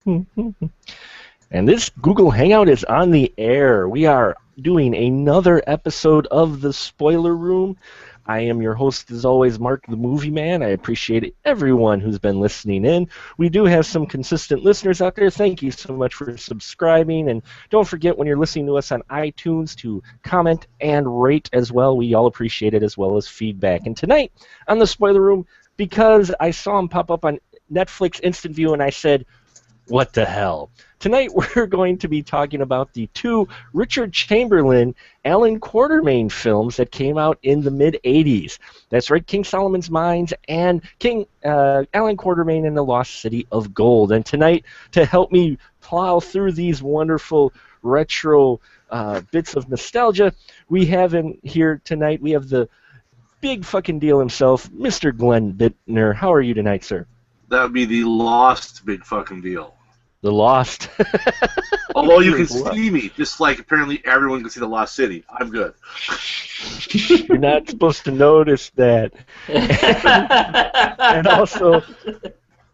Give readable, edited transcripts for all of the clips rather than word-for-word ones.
And this Google Hangout is on the air. We are doing another episode of The Spoiler Room. I am your host, as always, Mark the Movie Man. I appreciate everyone who's been listening in. We do have some consistent listeners out there. Thank you so much for subscribing. And don't forget, when you're listening to us on iTunes, to comment and rate as well. We all appreciate it, as well as feedback. And tonight on The Spoiler Room, because I saw him pop up on Netflix Instant View, and I said, what the hell? Tonight we're going to be talking about the two Richard Chamberlain, Alan Quartermain films that came out in the mid-'80s. That's right, King Solomon's Mines and Alan Quartermain and the Lost City of Gold. And tonight, to help me plow through these wonderful retro bits of nostalgia, we have in here tonight, we have the big fucking deal himself, Mr. Glenn Bittner. How are you tonight, sir? That would be the Lost big fucking deal. The Lost. Although you can see me, just like apparently everyone can see the Lost City. I'm good. You're not supposed to notice that. And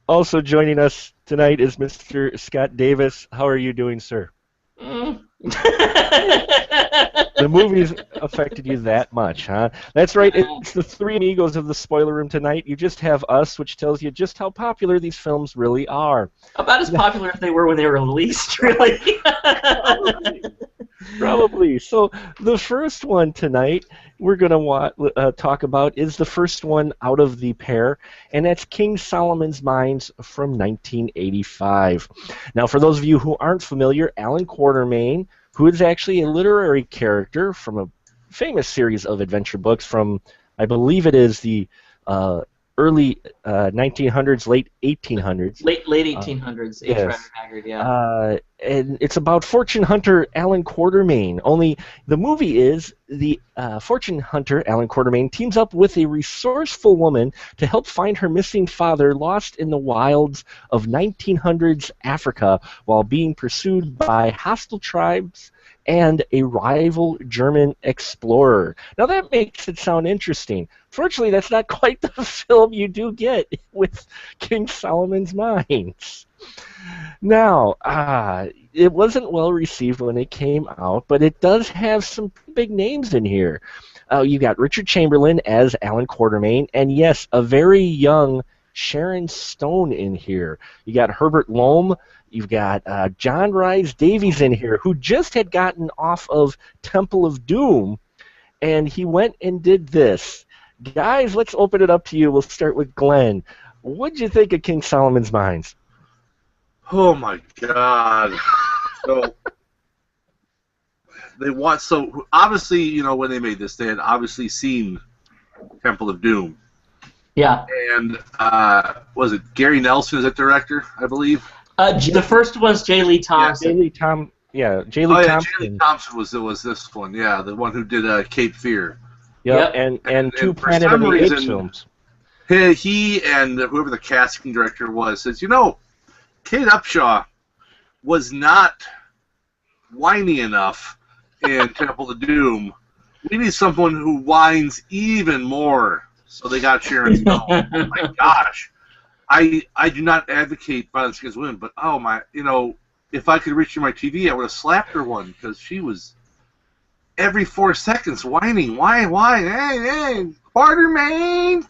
also joining us tonight is Mr. Scott Davis. How are you doing, sir? The movies affected you that much, huh? That's right, it's the three amigos of the Spoiler Room tonight. You just have us, which tells you just how popular these films really are. About as popular as they were when they were released, really. Probably. So the first one tonight we're going to talk about is the first one out of the pair, and that's King Solomon's Mines from 1985. Now, for those of you who aren't familiar, Alan Quartermain, who is actually a literary character from a famous series of adventure books from, I believe it is the early 1900s, late 1800s. Late 1800s, H. Rider Haggard, yeah. And it's about fortune hunter Alan Quartermain. Only the movie is the fortune hunter Alan Quartermain teams up with a resourceful woman to help find her missing father lost in the wilds of 1900s Africa while being pursued by hostile tribes and a rival German explorer. Now that makes it sound interesting. Fortunately, that's not quite the film you do get with King Solomon's Mines. Now, it wasn't well received when it came out, but it does have some big names in here. You got Richard Chamberlain as Alan Quartermain, and yes, a very young Sharon Stone in here. You got Herbert Lom. You've got John Rhys Davies in here, who just had gotten off of Temple of Doom, and he went and did this. Guys, let's open it up to you. We'll start with Glenn. What'd you think of King Solomon's Mines? Oh my God! So obviously, you know, when they made this, they had obviously seen Temple of Doom. Yeah. And was it Gary Nelson is that director? I believe. The first was J. Lee Thompson. J. Lee Thompson. J. Lee Thompson was this one. Yeah, the one who did Cape Fear. Yep. And two Planet of the Apes films. He and whoever the casting director was says, you know, Kate Upshaw was not whiny enough in Temple of Doom. We need someone who whines even more. So they got Sharon Stone. Oh my gosh. I do not advocate violence against women, but oh my, you know, if I could reach through my TV, I would have slapped her one because she was every 4 seconds whining. Why? Hey, Quartermain!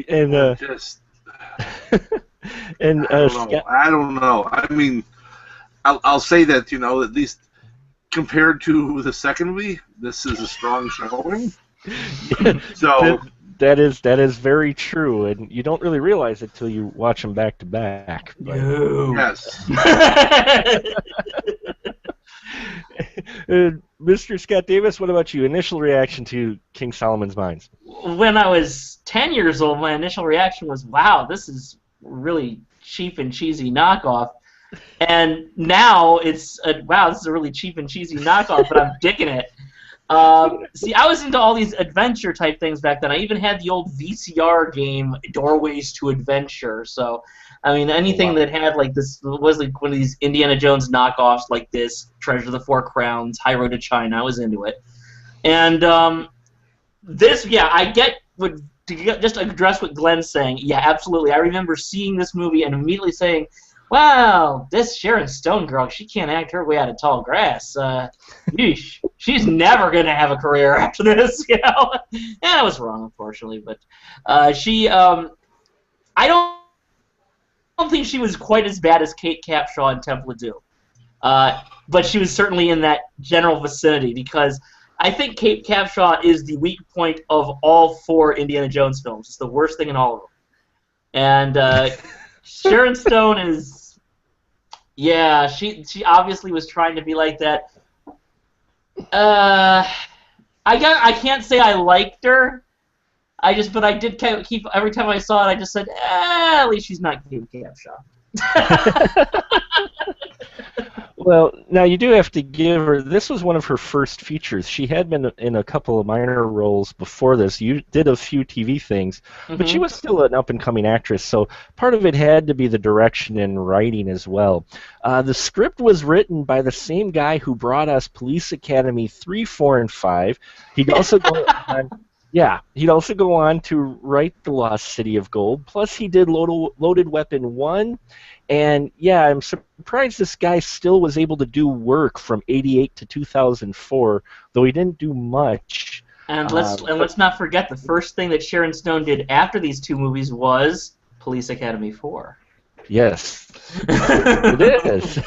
And just and I don't know. I mean, I'll say that, you know, at least compared to the second movie, this is a strong showing. So that is very true, and you don't really realize it till you watch them back to back. No. Yes. Mr. Scott Davis, what about you? Initial reaction to King Solomon's Mines? When I was 10 years old, my initial reaction was, wow, this is really cheap and cheesy knockoff. And now it's, wow, this is a really cheap and cheesy knockoff, but I'm digging it. See, I was into all these adventure type things back then. I even had the old VCR game, Doorways to Adventure. So, I mean, anything that had like this was like one of these Indiana Jones knockoffs like this, Treasure of the Four Crowns, High Road to China. I was into it. And this, yeah, I get just address what Glenn's saying, yeah, absolutely. I remember seeing this movie and immediately saying, wow, this Sharon Stone girl, she can't act her way out of tall grass. Yeesh. She's never going to have a career after this, you know? And I was wrong, unfortunately, but I don't think she was quite as bad as Kate Capshaw in Temple of Doom. But she was certainly in that general vicinity, because I think Kate Capshaw is the weak point of all 4 Indiana Jones films. It's the worst thing in all of them. And Sharon Stone is, yeah, she obviously was trying to be like that. I can't say I liked her. But I did keep, every time I saw it, I just said, at least she's not Kate Capshaw. Well, now you do have to give her, this was one of her first features. She had been in a couple of minor roles before this. You did a few TV things, but she was still an up-and-coming actress, so part of it had to be the direction and writing as well. The script was written by the same guy who brought us Police Academy 3, 4, and 5. He'd also go on, he'd also go on to write The Lost City of Gold, plus he did Loaded Weapon 1. And yeah, I'm surprised this guy still was able to do work from '88 to 2004, though he didn't do much. And let's not forget, the first thing that Sharon Stone did after these 2 movies was Police Academy 4. Yes, it is.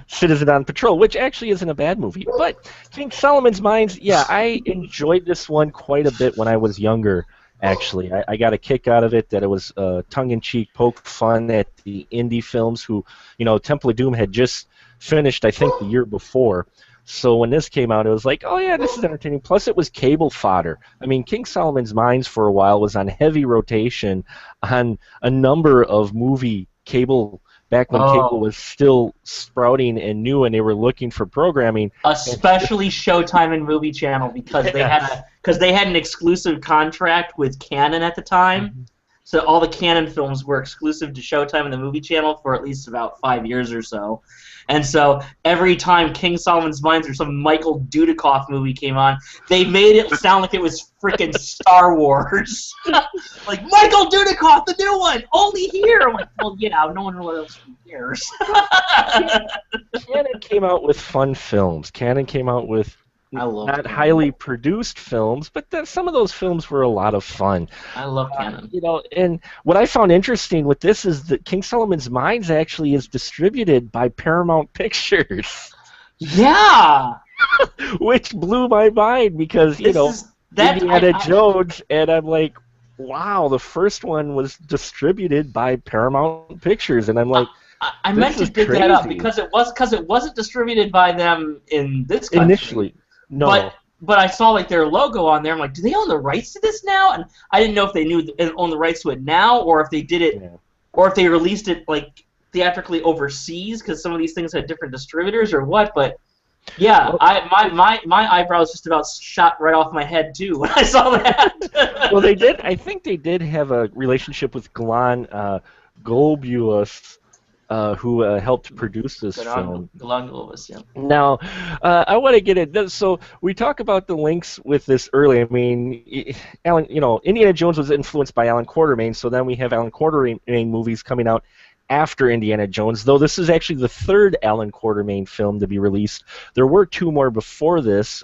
Citizen on Patrol, which actually isn't a bad movie. But King Solomon's Mines, yeah, I enjoyed this one quite a bit when I was younger. Actually, I got a kick out of it, that it was tongue-in-cheek poke fun at the indie films who, you know, Temple of Doom had just finished, I think, the year before. So when this came out, it was like, oh yeah, this is entertaining. Plus it was cable fodder. I mean, King Solomon's Mines for a while was on heavy rotation on a number of movie cable, back when cable was still sprouting and new and they were looking for programming. Especially Showtime and Movie Channel, because they had an exclusive contract with Canon at the time. So all the Canon films were exclusive to Showtime and the Movie Channel for at least about 5 years or so. And so every time King Solomon's Mines or some Michael Dudikoff movie came on, they made it sound like it was freaking Star Wars. Like, Michael Dudikoff, the new one, only here. I'm like, well, yeah, no one else cares. Canon came out with fun films. Canon came out with not highly produced films, but some of those films were a lot of fun. I love Canon. You know, and what I found interesting with this is that King Solomon's Mines actually is distributed by Paramount Pictures. Yeah! Which blew my mind, because, you know, Indiana Jones, and I'm like, wow, the first one was distributed by Paramount Pictures, and I'm like, I meant to dig that up, because it wasn't distributed by them in this country. Initially. No. But I saw like their logo on there. I'm like, do they own the rights to this now? And I didn't know if they own the rights to it now, or if they did it, or if they released it like theatrically overseas, because some of these things had different distributors or what. But yeah, my eyebrows just about shot right off my head too when I saw that. Well, they did. I think they did have a relationship with Glenn Golbulus, who helped produce this film. Now, I want to get it. So we talk about the links with this early. I mean, Alan, you know, Indiana Jones was influenced by Alan Quartermain, so then we have Alan Quartermain movies coming out after Indiana Jones, though this is actually the 3rd Alan Quartermain film to be released. There were 2 more before this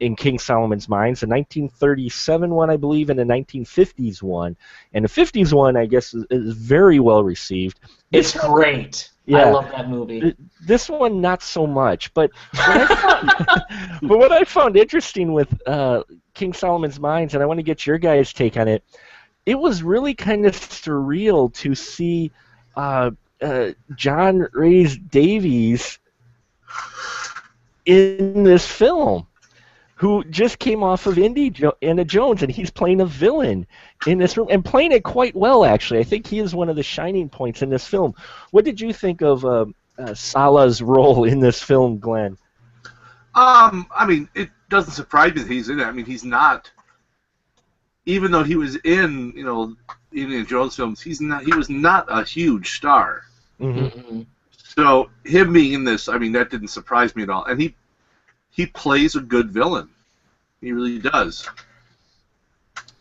in King Solomon's Mines, a 1937 one, I believe, and a 1950s one. And the 50s one, I guess, is very well received. It's great. Yeah. I love that movie. This one, not so much. But what I found interesting with King Solomon's Mines, and I want to get your guys' take on it, it was really kind of surreal to see John Rhys Davies in this film, who just came off of Indiana Jones, and he's playing a villain in this film, and playing it quite well, actually. I think he is one of the shining points in this film. What did you think of Sala's role in this film, Glenn? I mean, it doesn't surprise me that he's in it. I mean, he's not, even though he was in, you know, Indiana Jones films, he was not a huge star. Mm-hmm. So him being in this, I mean, that didn't surprise me at all. And he plays a good villain. He really does.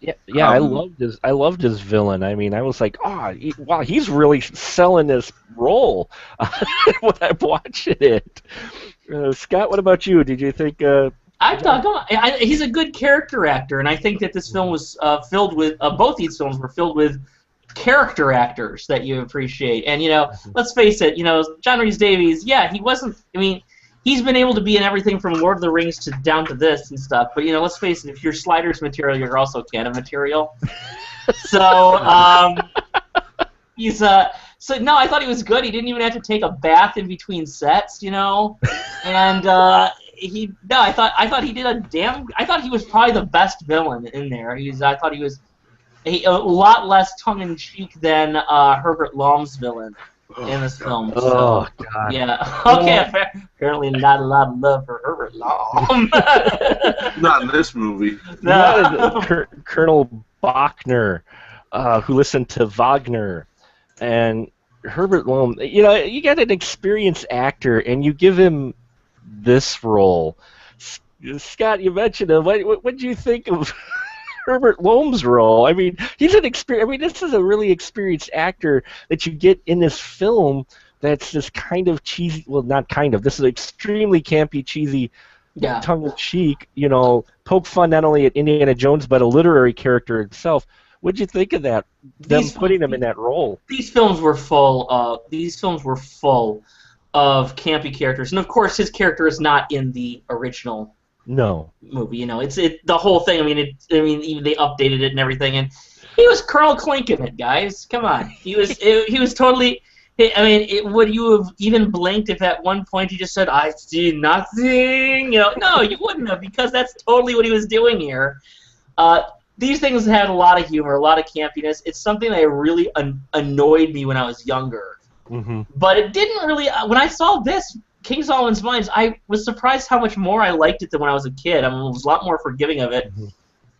Yeah. I loved his villain. I mean, I was like, wow, he's really selling this role when I'm watching it. Scott, what about you? Did you think? I dug him. He's a good character actor, and I think that this film was filled with both these films were filled with character actors that you appreciate. And let's face it, John Rhys Davies, he wasn't. I mean, he's been able to be in everything from Lord of the Rings to down to this and stuff. But let's face it, if you're Sliders material, you're also canon material. So he's So no, I thought he was good. He didn't even have to take a bath in between sets, and I thought he did I thought he was probably the best villain in there. I thought he was a lot less tongue in cheek than Herbert Lom's villain in this film. Oh God. Yeah. Okay. Apparently, not a lot of love for Herbert Lom. Not in this movie. No. Colonel Bachner, who listened to Wagner. And Herbert Lom, you got an experienced actor, and you give him this role. Scott, you mentioned him. What do you think of Herbert Lom's role? I mean, he's an this is a really experienced actor that you get in this film. That's this kind of cheesy. Well, not kind of. This is extremely campy, cheesy, tongue-in-cheek. Poke fun not only at Indiana Jones but a literary character himself. What did you think of that? Putting him in that role. These films were full of campy characters, and of course, his character is not in the original movie. It's the whole thing. I mean, even they updated it and everything, and he was Colonel Klink in it, guys. Come on, he was totally. I mean, would you have even blinked if at one point he just said, "I see nothing"? No, you wouldn't have, because that's totally what he was doing here. These things had a lot of humor, a lot of campiness. It's something that really annoyed me when I was younger. Mm-hmm. But it didn't really. When I saw this, King Solomon's Mines, I was surprised how much more I liked it than when I was a kid. I was a lot more forgiving of it. Mm-hmm.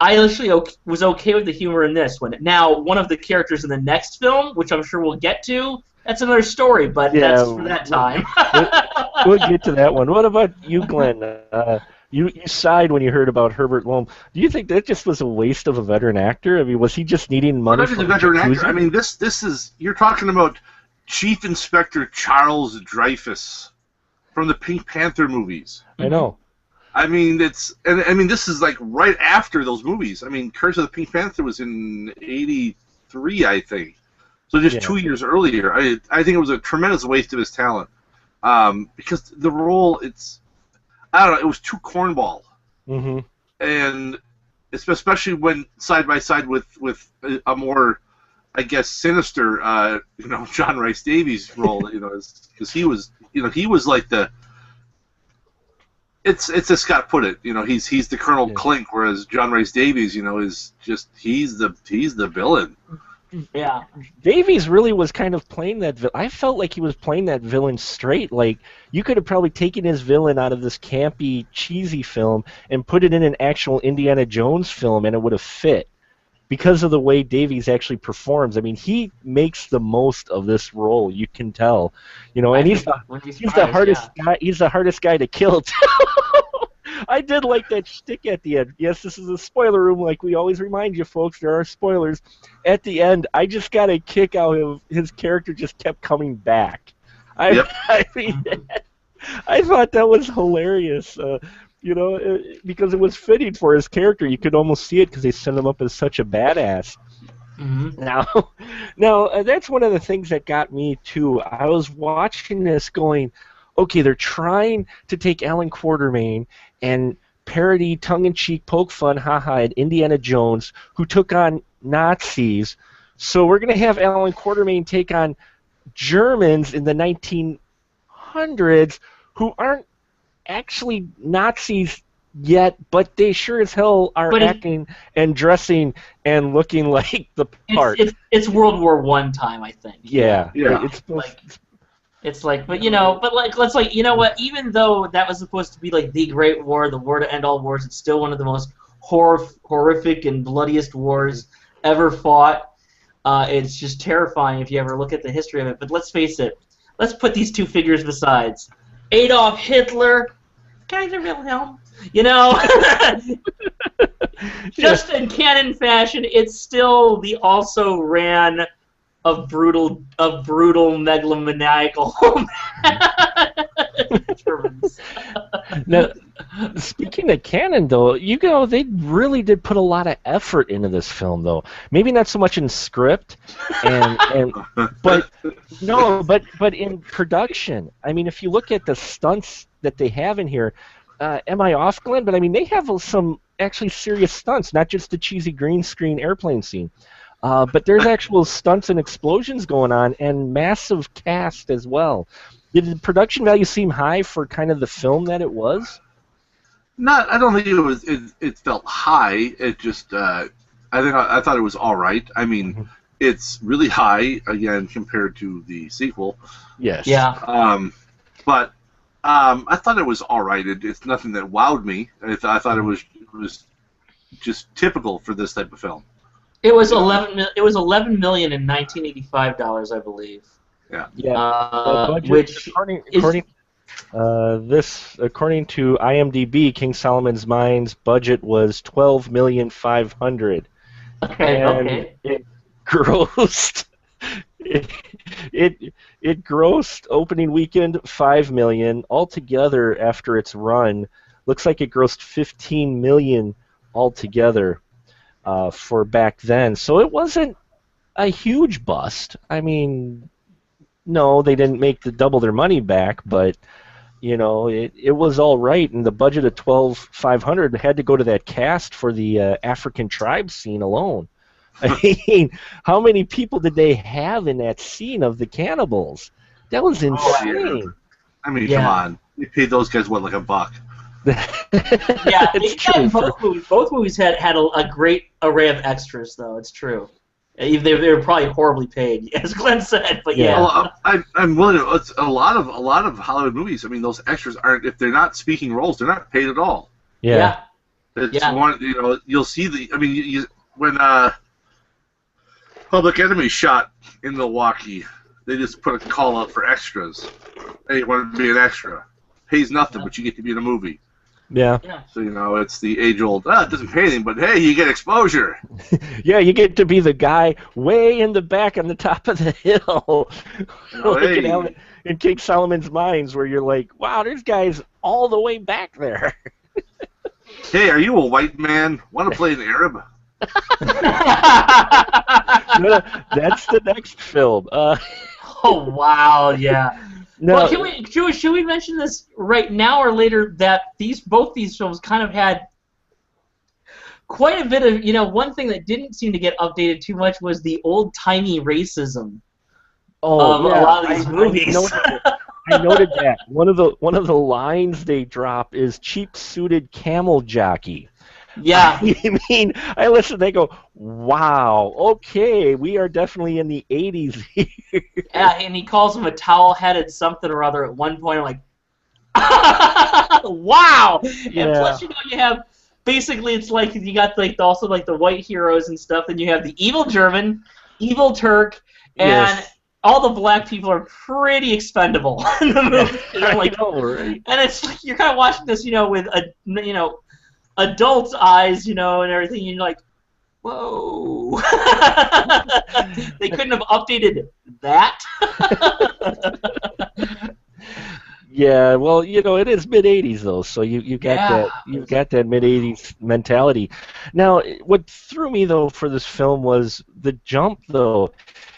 I actually was okay with the humor in this one. Now, one of the characters in the next film, which I'm sure we'll get to, that's another story, but that's for that time. We'll get to that one. What about you, Glenn? You sighed when you heard about Herbert Lom. Do you think that just was a waste of a veteran actor? I mean, was he just needing money? Not a veteran actor. I mean, this is you're talking about Chief Inspector Charles Dreyfus from the Pink Panther movies. I know. I mean, this is like right after those movies. I mean, Curse of the Pink Panther was in '83, I think. So just 2 years earlier. I think it was a tremendous waste of his talent, because the role I don't know, it was too cornball. Mm-hmm. And especially when side by side with a more, I guess, sinister, John Rhys Davies role, because he was like the. It's as Scott put it, he's the Colonel Klink, whereas John Rhys Davies, is just he's the villain. Yeah. Davies really was kind of playing that villain. I felt like he was playing that villain straight. Like, you could have probably taken his villain out of this campy, cheesy film and put it in an actual Indiana Jones film, and it would have fit because of the way Davies actually performs. I mean, he makes the most of this role. You can tell, and he's the hardest guy. He's the hardest guy to kill too. I did like that shtick at the end. Yes, this is a spoiler room, like we always remind you, folks. There are spoilers. At the end, I just got a kick out of his character just kept coming back. I mean, I thought that was hilarious, because it was fitting for his character. You could almost see it because they set him up as such a badass. Mm-hmm. Now, that's one of the things that got me, too. I was watching this going, okay, they're trying to take Alan Quartermain and parody tongue-in-cheek poke fun, haha, at Indiana Jones, who took on Nazis. So we're going to have Alan Quartermain take on Germans in the 1900s who aren't actually Nazis yet, but they sure as hell are acting and dressing and looking like the part. It's World War I time, I think. Yeah. It's like, but let's you know what? Even though that was supposed to be like the Great War, the war to end all wars, it's still one of the most horrific and bloodiest wars ever fought. It's just terrifying if you ever look at the history of it. But let's face it. Let's put these two figures besides. Adolf Hitler, Kaiser Wilhelm. You know, just in canon fashion, it's still the also ran of brutal megalomaniacal Germans. Now, speaking of canon, though, they really did put a lot of effort into this film, though. Maybe not so much in script, but in production. I mean, if you look at the stunts that they have in here, am I off, Glenn? But I mean, they have some actually serious stunts, not just the cheesy green screen airplane scene. But there's actual stunts and explosions going on, and massive cast as well. Did the production value seem high for kind of the film that it was? I don't think it was. It felt high. It just. I thought it was all right. I mean, it's really high again compared to the sequel. Yes. Yeah. But I thought it was all right. It's nothing that wowed me. I thought it was just typical for this type of film. It was 11. It was 11 million in 1985 dollars, I believe. Yeah. Budget, Which according to IMDb, King Solomon's Mines budget was $12,500,000. Okay. It grossed. It grossed opening weekend $5 million altogether. After its run, looks like it grossed $15 million altogether for back then. So it wasn't a huge bust. I mean, no, they didn't make double their money back, but it was all right. And the budget of $12,500 had to go to that cast for the African tribe scene alone. I mean, how many people did they have in that scene of the cannibals? That was insane. Oh, yeah. I mean, come on. They paid those guys, what, like $1? Yeah, it's true. Both movies had a great array of extras, though. It's true. They were probably horribly paid, as Glenn said. But yeah, well, I'm willing to. It's a lot of Hollywood movies. I mean, those extras aren't, if they're not speaking roles, they're not paid at all. Yeah. It's one. You'll see the. I mean, when Public Enemy shot in Milwaukee, they just put a call out for extras. Hey, you want to be an extra? Pays nothing, but you get to be in a movie. Yeah. So, it's the age-old, it doesn't pay anything, but hey, you get exposure. Yeah, you get to be the guy way in the back on the top of the hill. Like in King Solomon's Mines, where you're like, wow, there's guys all the way back there. Hey, are you a white man? Want to play an Arab? No, that's the next film. Oh, wow, yeah. No. Well, should we mention this right now or later that both these films kind of had quite a bit of, one thing that didn't seem to get updated too much was the old-timey racism of a lot of these movies. I noted that. One of the lines they drop is cheap-suited camel jockey. Yeah. I mean, I listen, they go, wow, okay, we are definitely in the 80s here. Yeah, and he calls him a towel-headed something or other at one point. I'm like, wow! Yeah. And plus, you have, basically, it's like, you got also the white heroes and stuff, and you have the evil German, evil Turk, and all the black people are pretty expendable in the movie. I know, right? And it's like, you're kind of watching this, with adult eyes, and everything, and you're like, whoa. They couldn't have updated that. Yeah, well, it is mid-'80s though, so you got that mid-'80s mentality. Now, what threw me though for this film was the jump though.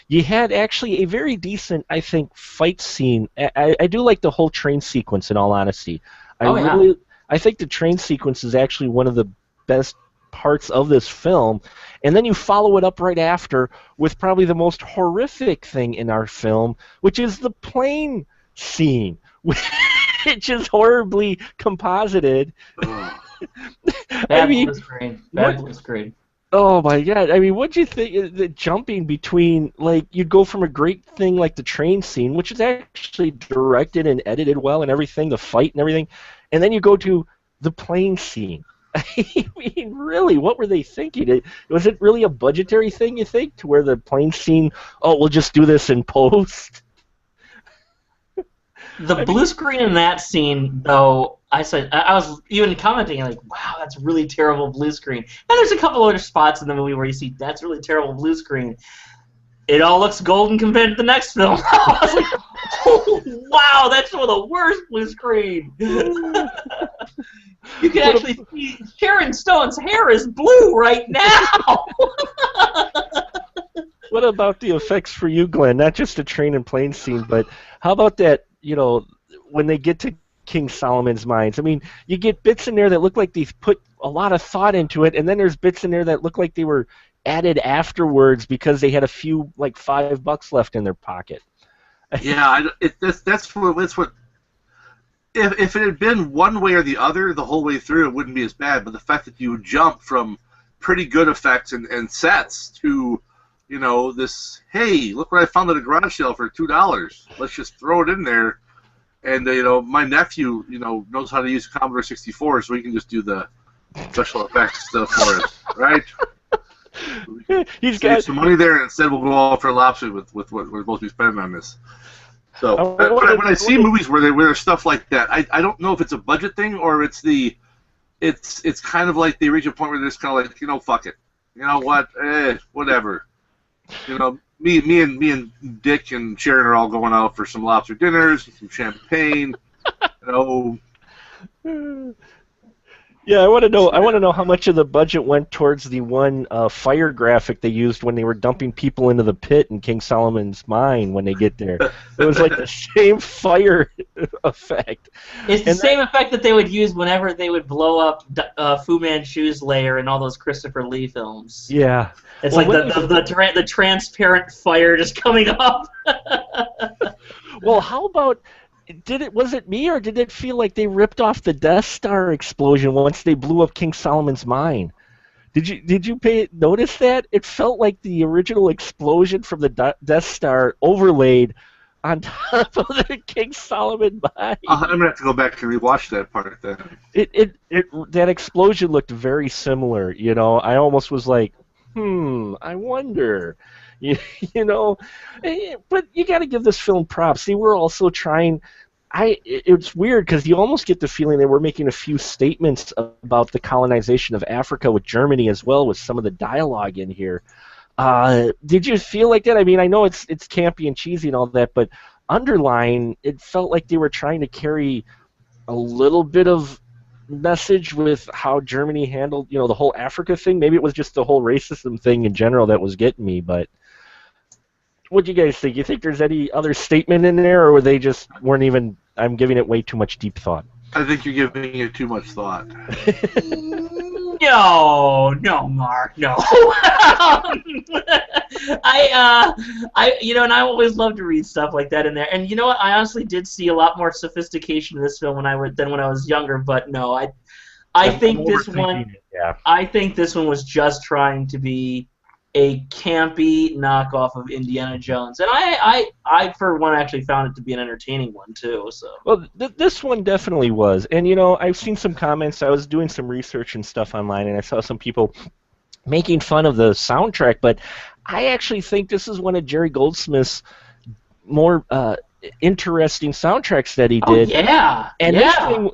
You had actually a very decent, I think, fight scene. I do like the whole train sequence, in all honesty. I think the train sequence is actually one of the best parts of this film, and then you follow it up right after with probably the most horrific thing in our film, which is the plane scene, which is horribly composited. Bad blue screen. Blue screen. Oh my God! I mean, what'd you think? The jumping between, you'd go from a great thing like the train scene, which is actually directed and edited well and everything, the fight and everything, and then you go to the plane scene. I mean, really, what were they thinking? Was it really a budgetary thing, you think, to where the plane scene, we'll just do this in post? The blue screen in that scene, though, I was even commenting like, "Wow, that's really terrible blue screen." And there's a couple other spots in the movie where you see that's really terrible blue screen. It all looks golden compared to the next film. I was like, oh, wow, that's some of the worst blue screen. You can actually see Sharon Stone's hair is blue right now. What about the effects for you, Glenn? Not just the train and plane scene, but how about that, when they get to King Solomon's mines? I mean, you get bits in there that look like they put a lot of thought into it, and then there's bits in there that look like they were added afterwards because they had a few, like, $5 left in their pocket. Yeah, that's what. If it had been one way or the other the whole way through, it wouldn't be as bad. But the fact that you jump from pretty good effects and sets to, this, hey, look what I found at a garage sale for $2. Let's just throw it in there. And, my nephew, knows how to use Commodore 64, so he can just do the special effects stuff for us, right? He's Save got some money there, and instead we'll go all for a lopsy with what we're supposed to be spending on this. So when I see movies where there's stuff like that, I don't know if it's a budget thing or it's kind of like they reach a point where they're just kind of like, fuck it. You know what? Whatever. Me and Dick and Sharon are all going out for some lobster dinners, some champagne. Yeah, I want to know how much of the budget went towards the one fire graphic they used when they were dumping people into the pit in King Solomon's mine when they get there. It was like the same fire effect. It's the same effect that they would use whenever they would blow up Fu Manchu's lair in all those Christopher Lee films. Yeah. It's like the transparent fire just coming up. Well, how about... Was it me, or did it feel like they ripped off the Death Star explosion once they blew up King Solomon's mine? Did you notice that? It felt like the original explosion from the Death Star overlaid on top of the King Solomon mine. I'm gonna have to go back and rewatch that part then. That explosion looked very similar. I almost was like, I wonder. But you got to give this film props. They were also trying. It's weird because you almost get the feeling they were making a few statements about the colonization of Africa with Germany as well, with some of the dialogue in here. Did you feel like that? I mean, I know it's campy and cheesy and all that, but underlying, it felt like they were trying to carry a little bit of message with how Germany handled, the whole Africa thing. Maybe it was just the whole racism thing in general that was getting me, but. What do you guys think? You think there's any other statement in there, or they just weren't even... I'm giving it way too much deep thought. I think you're giving it too much thought. No, Mark, no. And I always love to read stuff like that in there. And you know what? I honestly did see a lot more sophistication in this film than when I was younger. But no, I think this one. Yeah. I think this one was just trying to be a campy knockoff of Indiana Jones, and I for one actually found it to be an entertaining one too. So well, this one definitely was, and I've seen some comments. I was doing some research and stuff online, and I saw some people making fun of the soundtrack, but I actually think this is one of Jerry Goldsmith's more interesting soundtracks that he did. Oh, yeah. And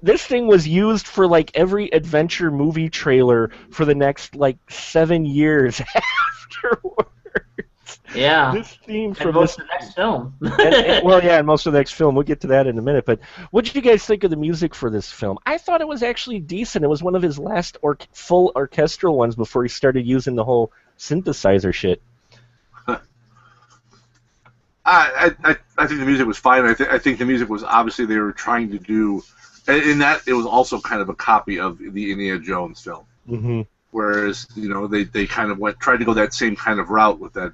this thing was used for like every adventure movie trailer for the next like 7 years afterwards. Yeah. This theme from most of the next film. and most of the next film. We'll get to that in a minute. But what did you guys think of the music for this film? I thought it was actually decent. It was one of his last full orchestral ones before he started using the whole synthesizer shit. I think the music was fine. I think the music was obviously they were trying to do, in that it was also kind of a copy of the Indiana Jones film. Mm-hmm. Whereas they kind of tried to go that same kind of route with that.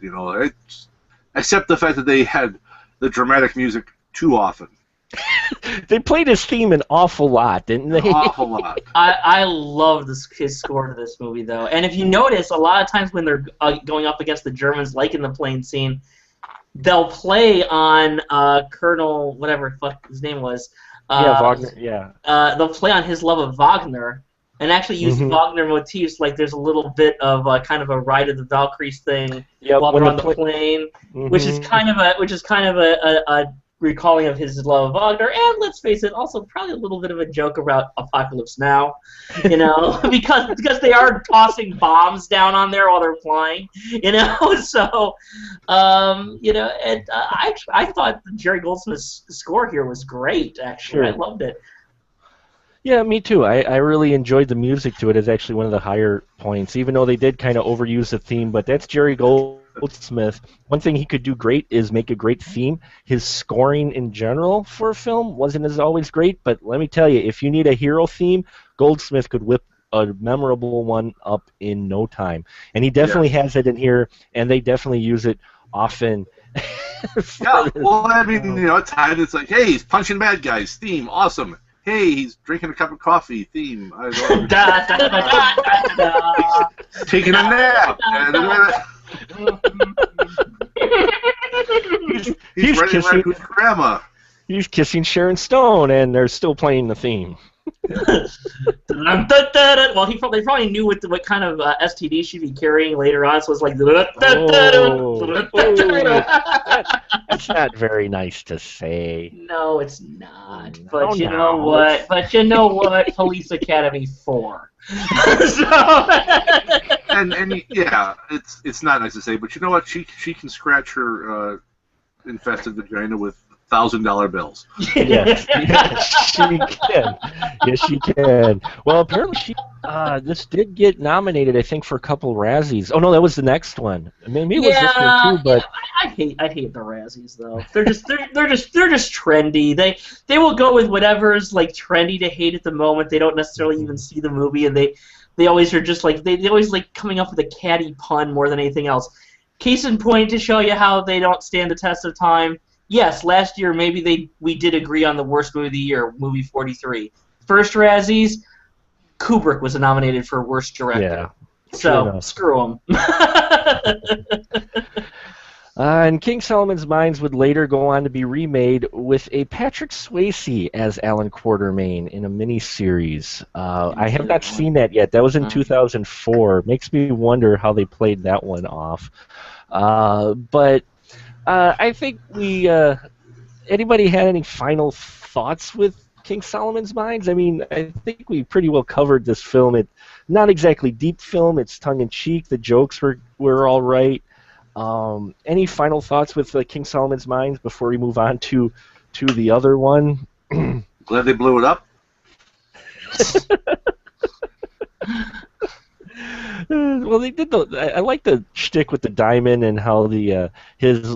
Except the fact that they had the dramatic music too often. They played his theme an awful lot, didn't they? An awful lot. I love his score to this movie though, and if you notice, a lot of times when they're going up against the Germans, like in the plane scene, they'll play on Colonel, whatever the fuck his name was. Wagner, yeah. They'll play on his love of Wagner and actually use Wagner motifs. Like there's a little bit of kind of a Ride of the Valkyries thing while they're on the plane, which is kind of a recalling of his love of Wagner, and let's face it, also probably a little bit of a joke about Apocalypse Now, because they are tossing bombs down on there while they're flying, So, and I thought Jerry Goldsmith's score here was great. Actually, Sure. I loved it. Yeah, me too. I really enjoyed the music to it. It's actually one of the higher points, even though they did kind of overuse the theme. But that's Jerry Goldsmith. One thing he could do great is make a great theme. His scoring in general for a film wasn't as always great, but let me tell you, if you need a hero theme, Goldsmith could whip a memorable one up in no time. And he definitely has it in here, and they definitely use it often. Yeah, well, I mean, at times it's like, hey, he's punching bad guys, theme, awesome. Hey, he's drinking a cup of coffee, theme. I don't taking a nap. he's ready to with grandma. He's kissing Sharon Stone, and they're still playing the theme. Well, they probably knew what kind of STD she'd be carrying later on, so it's like. That's not very nice to say. No, it's not. But you know what? Police Academy 4. And yeah, it's not nice to say, but you know what? She can scratch her infested vagina with $1,000 bills. Yes, she can. Yes, she can. Well, apparently this did get nominated, I think, for a couple Razzies. Oh no, that was the next one. Maybe it was this one too. But I hate the Razzies though. They're just trendy. They will go with whatever's like trendy to hate at the moment. They don't necessarily even see the movie, and they always are just like they always like coming up with a catty pun more than anything else. Case in point, to show you how they don't stand the test of time. Yes, last year maybe we did agree on the worst movie of the year, movie 43. First Razzies, Kubrick was nominated for worst director. Yeah, so screw him. And King Solomon's Mines would later go on to be remade with a Patrick Swayze as Alan Quartermain in a miniseries. I have not seen that yet. That was in 2004. Makes me wonder how they played that one off. But I think anybody had any final thoughts with King Solomon's Mines? I mean, I think we pretty well covered this film. It's not exactly deep film. It's tongue-in-cheek. The jokes were all right. Any final thoughts with King Solomon's Mines before we move on to the other one? Glad they blew it up. Well, they did. I like the shtick with the diamond and how his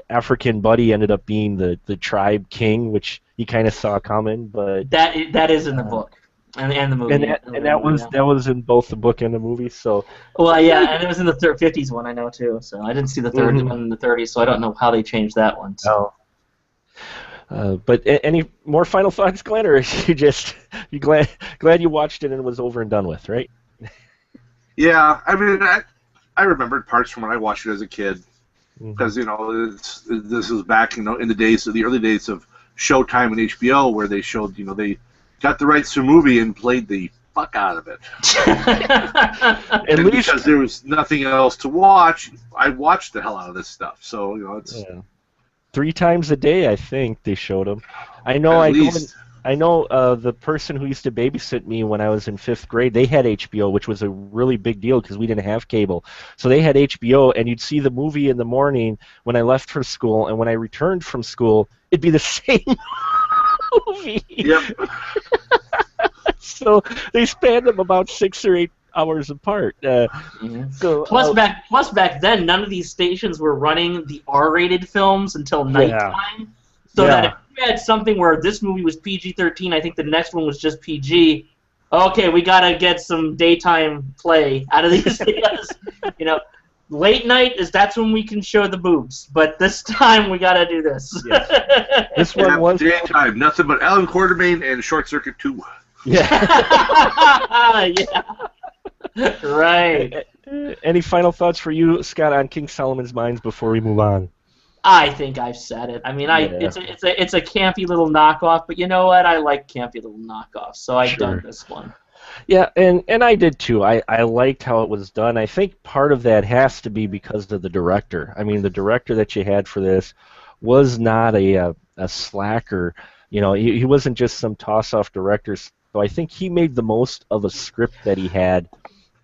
African buddy ended up being the tribe king, which he kind of saw coming. But that is in the book and the movie. And that was in both the book and the movie. So well, yeah, and it was in the 50s one, I know too. So I didn't see the third one in the 30s, so I don't know how they changed that one. So. But any more final thoughts, Glenn, or you glad you watched it and it was over and done with, right? Yeah, I mean, I remembered parts from when I watched it as a kid, because this was back in the early days of Showtime and HBO, where they showed they got the rights to a movie and played the fuck out of it. And because there was nothing else to watch, I watched the hell out of this stuff. So it's 3 times a day, I think they showed them. I know. I know the person who used to babysit me when I was in 5th grade, they had HBO, which was a really big deal because we didn't have cable. So they had HBO, and you'd see the movie in the morning when I left for school, and when I returned from school, it'd be the same movie. Yep. So they spanned them about 6 or 8 hours apart. So plus back then, none of these stations were running the R-rated films until nighttime. So that if you had something where this movie was PG-13, I think the next one was just PG. Okay, we gotta get some daytime play out of these things. Late night that's when we can show the boobs, but this time we gotta do this. Yes. This one was daytime, nothing but Alan Quartermain and Short Circuit 2. Yeah. Yeah. Right. Any final thoughts for you, Scott, on King Solomon's Mines before we move on? I think I've said it. I mean, it's a campy little knockoff, but you know what? I like campy little knockoffs, so I've done this one. Yeah, and I did too. I liked how it was done. I think part of that has to be because of the director. I mean, the director that you had for this was not a slacker. He wasn't just some toss-off director. So I think he made the most of a script that he had.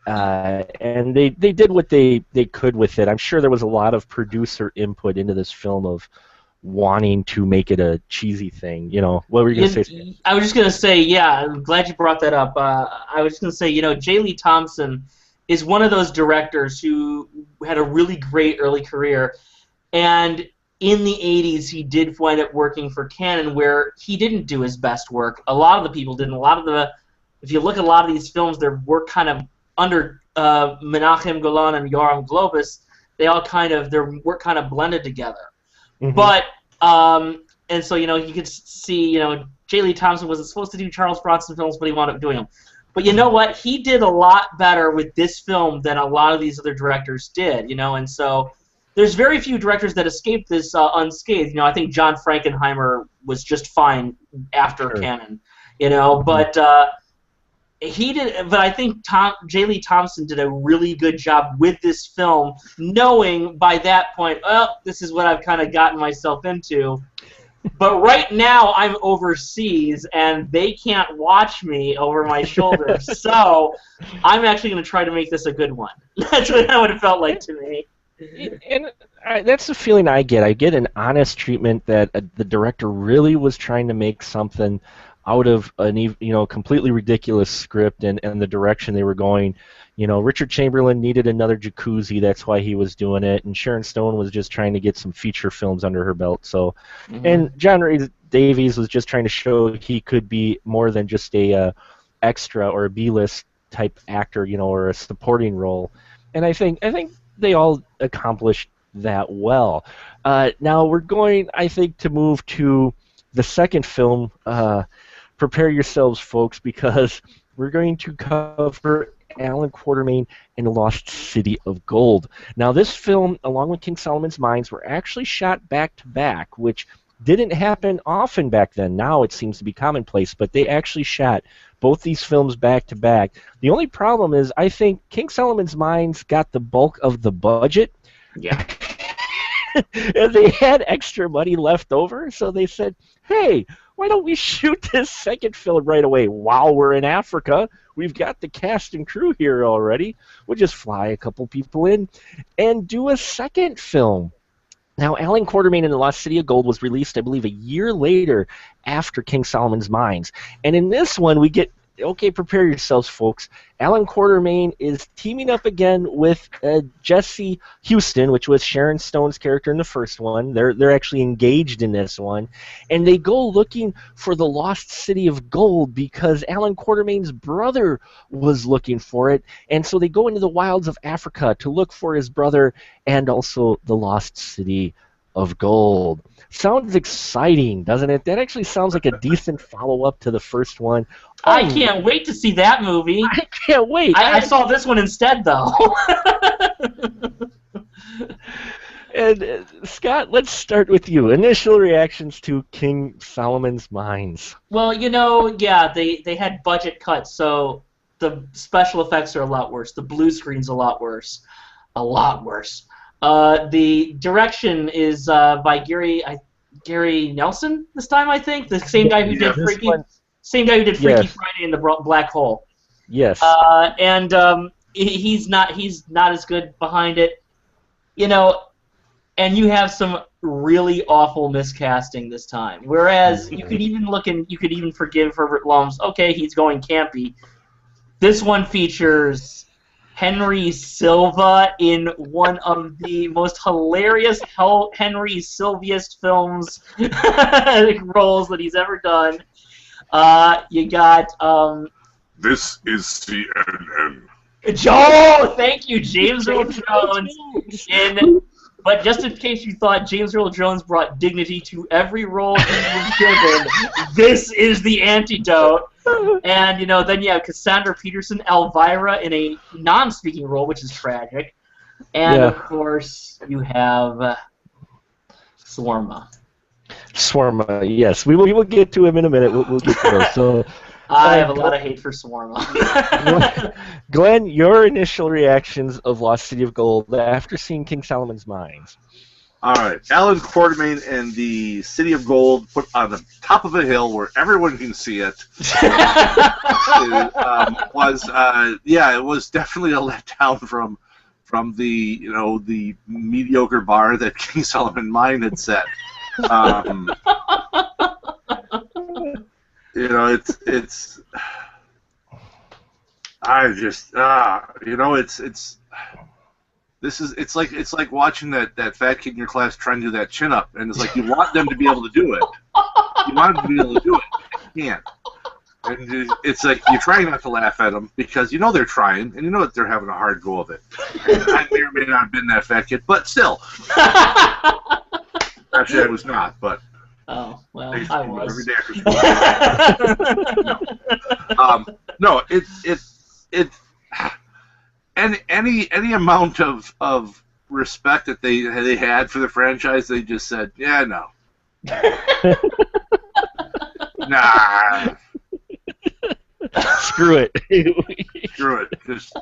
And they did what they could with it. I'm sure there was a lot of producer input into this film of wanting to make it a cheesy thing. What were you going to say? I was just going to say, yeah, I'm glad you brought that up. I was just going to say, J. Lee Thompson is one of those directors who had a really great early career, and in the 80s he did wind up working for Cannon, where he didn't do his best work. A lot of the people didn't. If you look at a lot of these films, their work kind of under Menachem Golan and Yoram Globus, their work kind of blended together. Mm-hmm. But and so you could see J. Lee Thompson wasn't supposed to do Charles Bronson films, but he wound up doing them. But you know what? He did a lot better with this film than a lot of these other directors did. And so there's very few directors that escaped this unscathed. I think John Frankenheimer was just fine after Cannon. But he did. But I think J. Lee Thompson did a really good job with this film, knowing by that point, this is what I've kind of gotten myself into. But right now I'm overseas and they can't watch me over my shoulder, so I'm actually going to try to make this a good one. That's what it felt like to me. And that's the feeling I get. I get an honest treatment that the director really was trying to make something out of an completely ridiculous script and the direction they were going. Richard Chamberlain needed another jacuzzi, that's why he was doing it, and Sharon Stone was just trying to get some feature films under her belt. So, and John Rhys Davies was just trying to show he could be more than just a extra or a B-list type actor, or a supporting role. And I think they all accomplished that well. Now we're going, I think, to move to the second film. Prepare yourselves, folks, because we're going to cover Alan Quartermain and the Lost City of Gold. Now, this film, along with King Solomon's Mines, were actually shot back-to-back, which didn't happen often back then. Now it seems to be commonplace, but they actually shot both these films back-to-back. The only problem is I think King Solomon's Mines got the bulk of the budget. Yeah. And they had extra money left over, so they said, hey, why don't we shoot this second film right away while we're in Africa? We've got the cast and crew here already. We'll just fly a couple people in and do a second film. Now, Alan Quartermain and the Lost City of Gold was released, I believe, a year later after King Solomon's Mines. And in this one, we get, okay, prepare yourselves, folks. Alan Quartermain is teaming up again with Jesse Houston, which was Sharon Stone's character in the first one. They're actually engaged in this one. And they go looking for the Lost City of Gold because Alan Quartermain's brother was looking for it. And so they go into the wilds of Africa to look for his brother and also the Lost City of Gold. Sounds exciting, doesn't it? That actually sounds like a decent follow-up to the first one. I can't wait to see that movie. I can't wait. I saw this one instead, though. And Scott, let's start with you. Initial reactions to King Solomon's Mines. Well, yeah, they had budget cuts, so the special effects are a lot worse. The blue screen's a lot worse. A lot worse. The direction is by Gary Nelson this time, I think. The same guy who did Freaky Friday and the Black Hole. Yes. And he's not as good behind it, And you have some really awful miscasting this time. Whereas you could even forgive Herbert Lom's. Okay, he's going campy. This one features Henry Silva in one of the most hilarious Henry Silviest films roles that he's ever done. You got This is CNN. Joe, thank you, James Earl Jones. But just in case you thought James Earl Jones brought dignity to every role he was given, this is the antidote. And then you have Cassandra Peterson, Elvira, in a non-speaking role, which is tragic. And of course, you have Swarma. Swarma, yes. We will get to him in a minute. We'll get to those. So, I have a lot of hate for Swarma. Glenn, your initial reactions of Lost City of Gold after seeing King Solomon's Mines? All right, Alan Quartermain and the City of Gold put on the top of a hill where everyone can see it. It was definitely a letdown from the the mediocre bar that King Solomon Mine had set. It's I just it's like watching that fat kid in your class trying to do that chin up, and it's like you want them to be able to do it. You want them to be able to do it. You can't. And it's like you're trying not to laugh at them because you know they're trying and you know that they're having a hard go of it. And I may or may not have been that fat kid, but still. Actually, I was not, but. Oh, well, I was. Every day after school. No, any amount of respect that they had for the franchise, they just said, yeah, no. Nah. Screw it. Screw it. Just,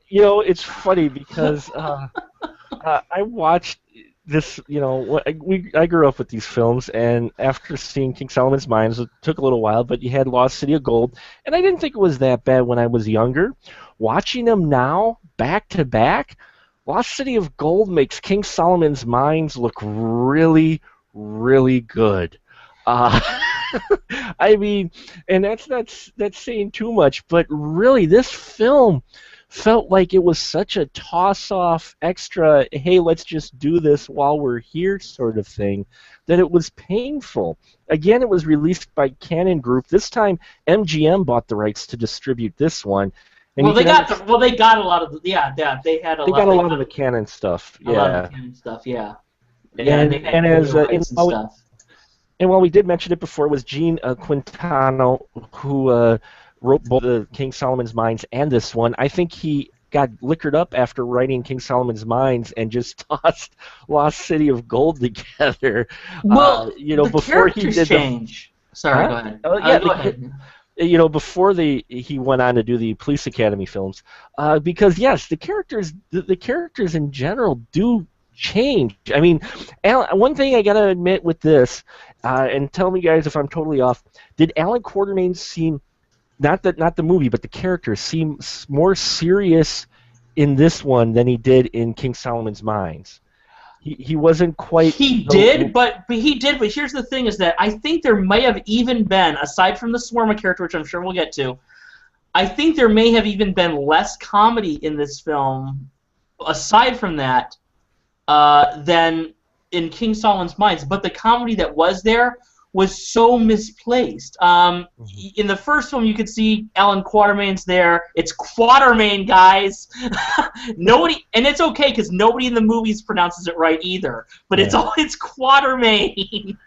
it's funny because I watched this, I grew up with these films, and after seeing King Solomon's Mines, it took a little while, but you had Lost City of Gold, and I didn't think it was that bad when I was younger. Watching them now, back to back, Lost City of Gold makes King Solomon's Mines look really, really good. I mean, and that's saying too much, but really, this film felt like it was such a toss-off extra, hey, let's just do this while we're here sort of thing, that it was painful. Again, it was released by Canon Group. This time, MGM bought the rights to distribute this one. And they got a lot of they had a lot of the Canon stuff. A lot of the Canon stuff, yeah. And while we did mention it before, it was Gene Quintano who wrote both the King Solomon's Mines and this one. I think he got liquored up after writing King Solomon's Mines and just tossed Lost City of Gold together. Well, before he did change. Sorry, go ahead. Go ahead. Before he went on to do the Police Academy films, because yes, the characters in general do change. I mean, one thing I gotta admit with this, and tell me guys if I'm totally off. Did Alan Quartermain seem, not the movie, but the character seem more serious in this one than he did in King Solomon's Mines? He wasn't quite. He did, but here's the thing: is that I think there may have even been, aside from the Swarma character, which I'm sure we'll get to, I think there may have even been less comedy in this film, aside from that, than in King Solomon's Mines. But the comedy that was there was so misplaced. In the first film, you could see Alan Quartermain's there. It's Quartermain, guys. Nobody, and it's okay because nobody in the movies pronounces it right either. But it's Quartermain,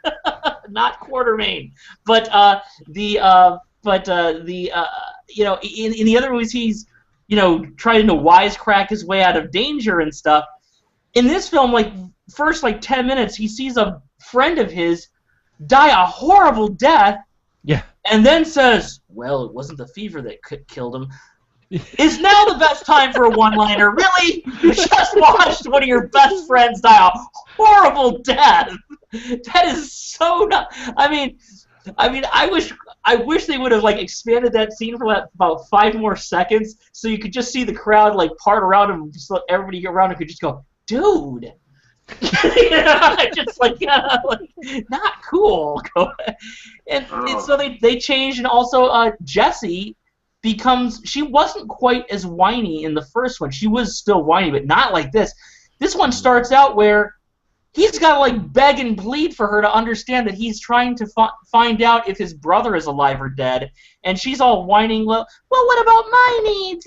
not Quartermain. But in the other movies, he's trying to wisecrack his way out of danger and stuff. In this film, first 10 minutes, he sees a friend of his die a horrible death, and then says, well, it wasn't the fever that killed him. Is now the best time for a one-liner? Really? You just watched one of your best friends die a horrible death. That is so not. I mean, I wish they would have expanded that scene for about 5 more seconds, so you could just see the crowd part around him, just let everybody around him could just go, dude. Just not cool. And so they changed, and also Jessie she wasn't quite as whiny in the first one. She was still whiny, but not like this. This one starts out where he's got to beg and plead for her to understand that he's trying to find out if his brother is alive or dead, and she's all whining, well, what about my needs?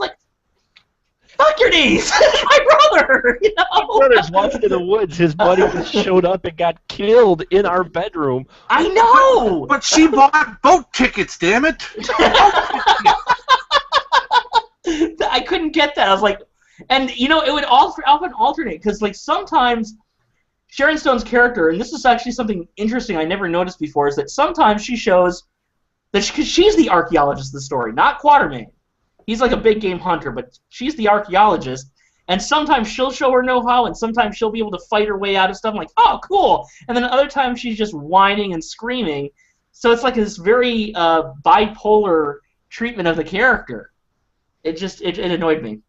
Fuck your knees! My brother! My brother's lost in the woods. His buddy just showed up and got killed in our bedroom. I know! But she bought boat tickets, damn it! I couldn't get that. I was like... And, it would often alternate, because, sometimes Sharon Stone's character, and this is actually something interesting I never noticed before, is that sometimes she shows that she's the archaeologist of the story, not Quartermain. He's a big game hunter, but she's the archaeologist, And sometimes she'll show her know-how, and sometimes she'll be able to fight her way out of stuff. I'm like, oh, cool. And then other times she's just whining and screaming. So it's like this very bipolar treatment of the character. It annoyed me.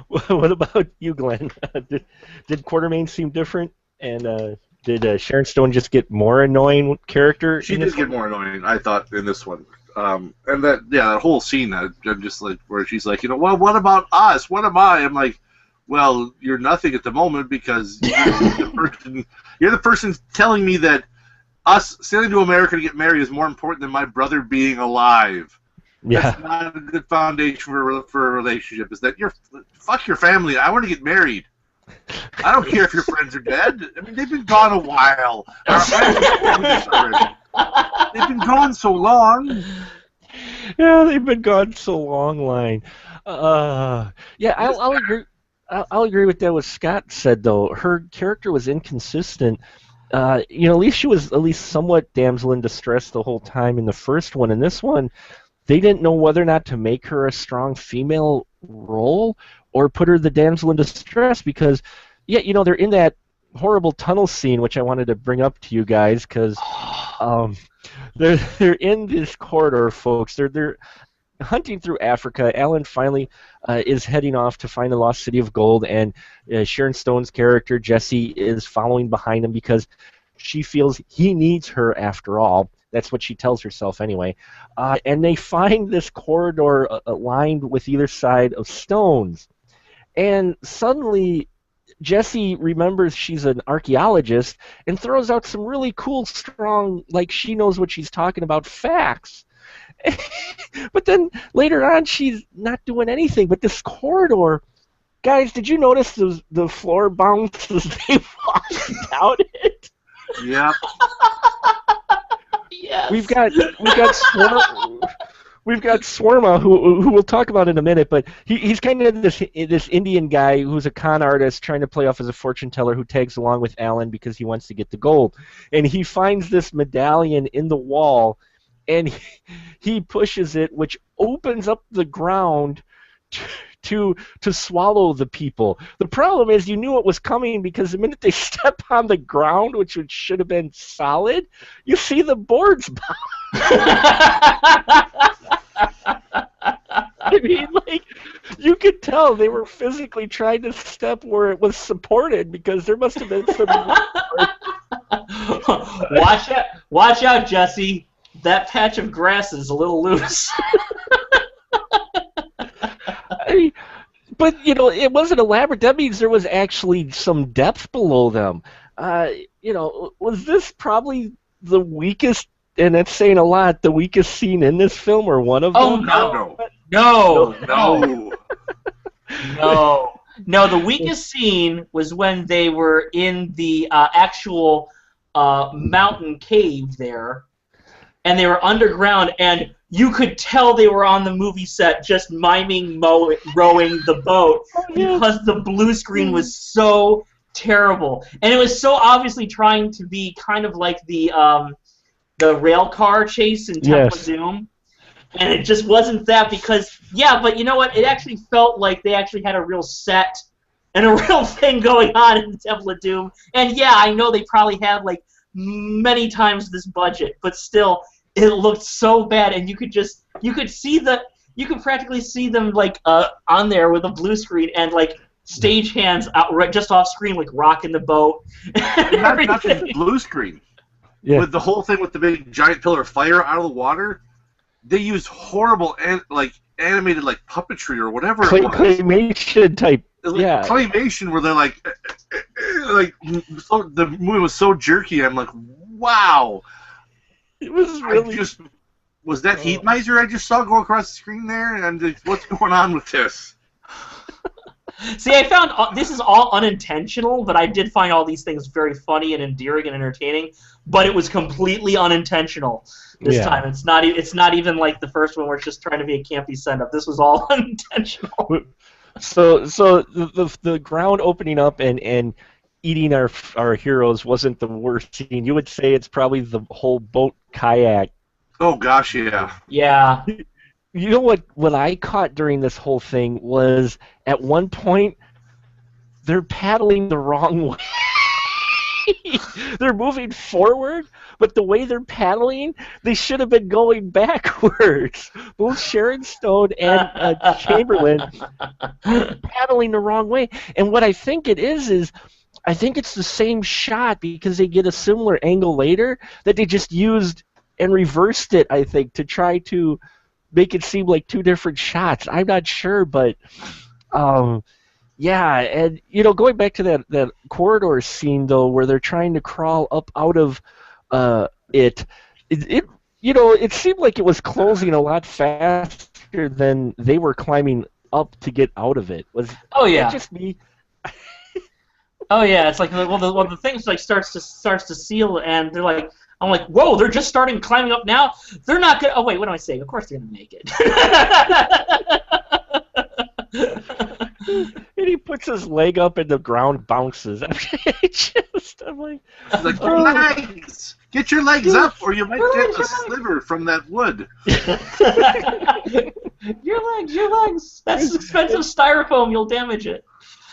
What about you, Glenn? Did Quartermain seem different? And did Sharon Stone just get more annoying character? She did get more annoying, I thought, in this one. And that whole scene, I'm just like, where she's like, well, what about us? What am I? I'm like, well, you're nothing at the moment because you're the person telling me that us sailing to America to get married is more important than my brother being alive. Yeah. That's not a good foundation for a relationship. Is that fuck your family? I want to get married. I don't care if your friends are dead. I mean, they've been gone a while. They've been gone so long. Yeah, they've been gone so long. Line. Yeah, I'll agree. I'll agree with that. What Scott said, though, her character was inconsistent. At least she was at least somewhat damsel in distress the whole time in the first one. In this one, they didn't know whether or not to make her a strong female role or put her the damsel in distress because, they're in that horrible tunnel scene, which I wanted to bring up to you guys because they're in this corridor, folks. They're hunting through Africa. Alan finally is heading off to find the lost city of gold, and Sharon Stone's character, Jessie, is following behind him because she feels he needs her after all. That's what she tells herself anyway. And they find this corridor lined with either side of stones. And suddenly, Jessie remembers she's an archaeologist and throws out some really cool, strong, like she knows what she's talking about, facts. But then later on, she's not doing anything. But this corridor, guys, did you notice the floor bounces they walked down it? Yeah. Yes. We've got Swarma, who we'll talk about in a minute, but he's kind of this Indian guy who's a con artist trying to play off as a fortune teller who tags along with Alan because he wants to get the gold. And he finds this medallion in the wall, and he pushes it, which opens up the ground to swallow the people. The problem is you knew it was coming because the minute they step on the ground, which should have been solid, you see the boards bounce. I mean, you could tell they were physically trying to step where it was supported because there must have been some... Watch out, Jesse. That patch of grass is a little loose. But, it wasn't elaborate. That means there was actually some depth below them. Was this probably the weakest, and that's saying a lot, the weakest scene in this film, or one of them? Oh, no, the weakest scene was when they were in the actual mountain cave there, and they were underground, and you could tell they were on the movie set just miming rowing the boat because the blue screen was so terrible. And it was so obviously trying to be kind of like the rail car chase in Temple of Doom. And it just wasn't that because, but you know what? It actually felt like they actually had a real set and a real thing going on in the Temple of Doom. And I know they probably had many times this budget, but still, it looked so bad, and you could practically see them on there with a blue screen and stage hands out right just off screen, rocking the boat. Not just blue screen. Yeah. With the whole thing with the big giant pillar of fire out of the water, they used horrible animated puppetry or whatever it was. Claymation type. Claymation where they're so, the movie was so jerky. I'm like, wow. It was really... Was that Heat Miser I just saw go across the screen there? And what's going on with this? See, I found this is all unintentional, but I did find all these things very funny and endearing and entertaining. But it was completely unintentional this time. It's not even like the first one where it's just trying to be a campy send-up. This was all unintentional. So the ground opening up and eating our heroes wasn't the worst scene. You would say it's probably the whole boat kayak. Oh gosh, yeah. Yeah. You know what I caught during this whole thing was at one point they're paddling the wrong way. They're moving forward, but the way they're paddling, they should have been going backwards. Both Sharon Stone and Chamberlain paddling the wrong way. And what I think it is I think it's the same shot because they get a similar angle later that they just used and reversed it, I think, to try to make it seem like two different shots. I'm not sure, but yeah, and going back to that corridor scene though, where they're trying to crawl up out of it seemed like it was closing a lot faster than they were climbing up to get out of it. Was that just me? Oh yeah, it's like the thing like starts to seal, and they're like, I'm like, whoa, they're just starting climbing up now. They're not gonna. Oh wait, what am I saying? Of course they're gonna make it. And he puts his leg up and the ground bounces. I'm like, get your legs! Get your legs up, or you might get a sliver from that wood. Your legs. That's expensive styrofoam. You'll damage it.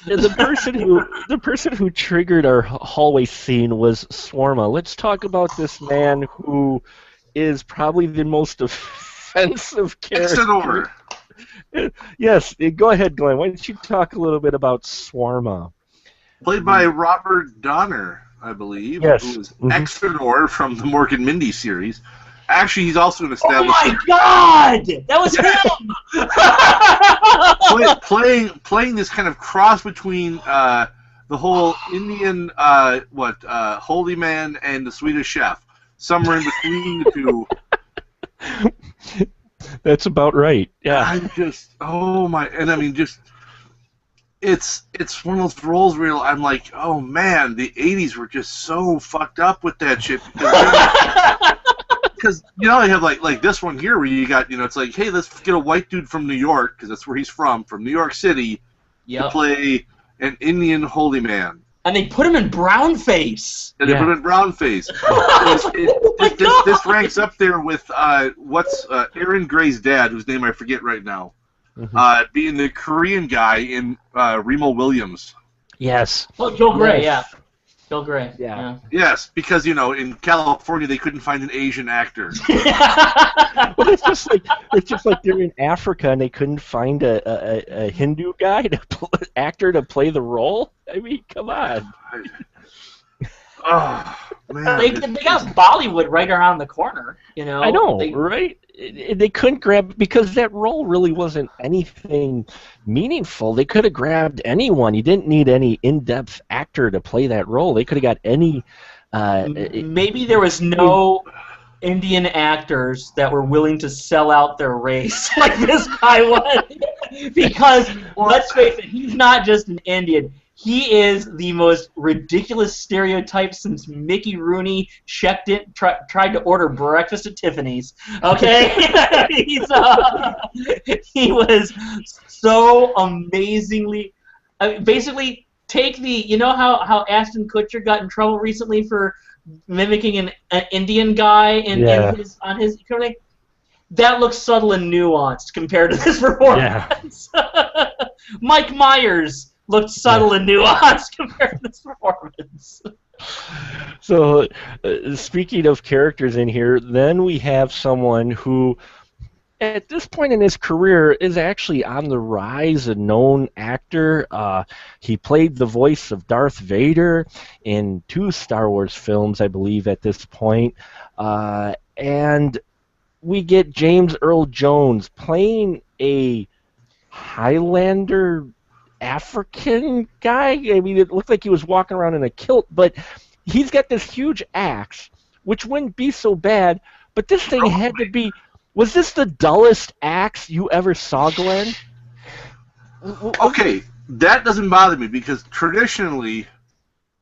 And the person who triggered our hallway scene was Swarma. Let's talk about this man who is probably the most offensive character. Exodore. Yes, go ahead, Glenn. Why don't you talk a little bit about Swarma? Played by Robert Donner, I believe. Yes. Who was Exodore from the Mork and Mindy series. Actually, he's also an established... Oh my God! That was him! playing this kind of cross between the whole Indian, holy man and the Swedish chef. Somewhere in between the two. That's about right. Yeah. I'm just, oh my, and I mean, just, it's one of those roles where I'm like, oh man, the 80s were just so fucked up with that shit. Because you have like this one here where you got, it's like, hey, let's get a white dude from New York, because that's where he's from New York City, to play an Indian holy man. And they put him in brownface. And they put him in brownface. This ranks up there with Aaron Gray's dad, whose name I forget right now, being the Korean guy in Remo Williams. Yes. Oh, Joel Gray, yeah. Joel Gray. Yeah. Yes, because in California they couldn't find an Asian actor. Well, it's just like they're in Africa and they couldn't find a Hindu guy actor to play the role. I mean, come on. Oh man, they got Bollywood right around the corner. I know, right? They couldn't grab, because that role really wasn't anything meaningful. They could have grabbed anyone. You didn't need any in-depth actor to play that role. They could have got any. Maybe there was no Indian actors that were willing to sell out their race like this guy was. Because, let's face it, he's not just an Indian. He is the most ridiculous stereotype since Mickey Rooney tried to order breakfast at Tiffany's. Okay, he was so amazingly. Basically, take the how Ashton Kutcher got in trouble recently for mimicking an Indian guy on his. That looks subtle and nuanced compared to this performance. Yeah. Mike Myers looked subtle and nuanced compared to this performance. So, speaking of characters in here, then we have someone who, at this point in his career, is actually on the rise, a known actor. He played the voice of Darth Vader in 2 Star Wars films, I believe, at this point. And we get James Earl Jones playing a Highlander African guy. I mean, it looked like he was walking around in a kilt, but he's got this huge axe, which wouldn't be so bad, but this thing had to be... Was this the dullest axe you ever saw, Glenn? Okay, that doesn't bother me, because traditionally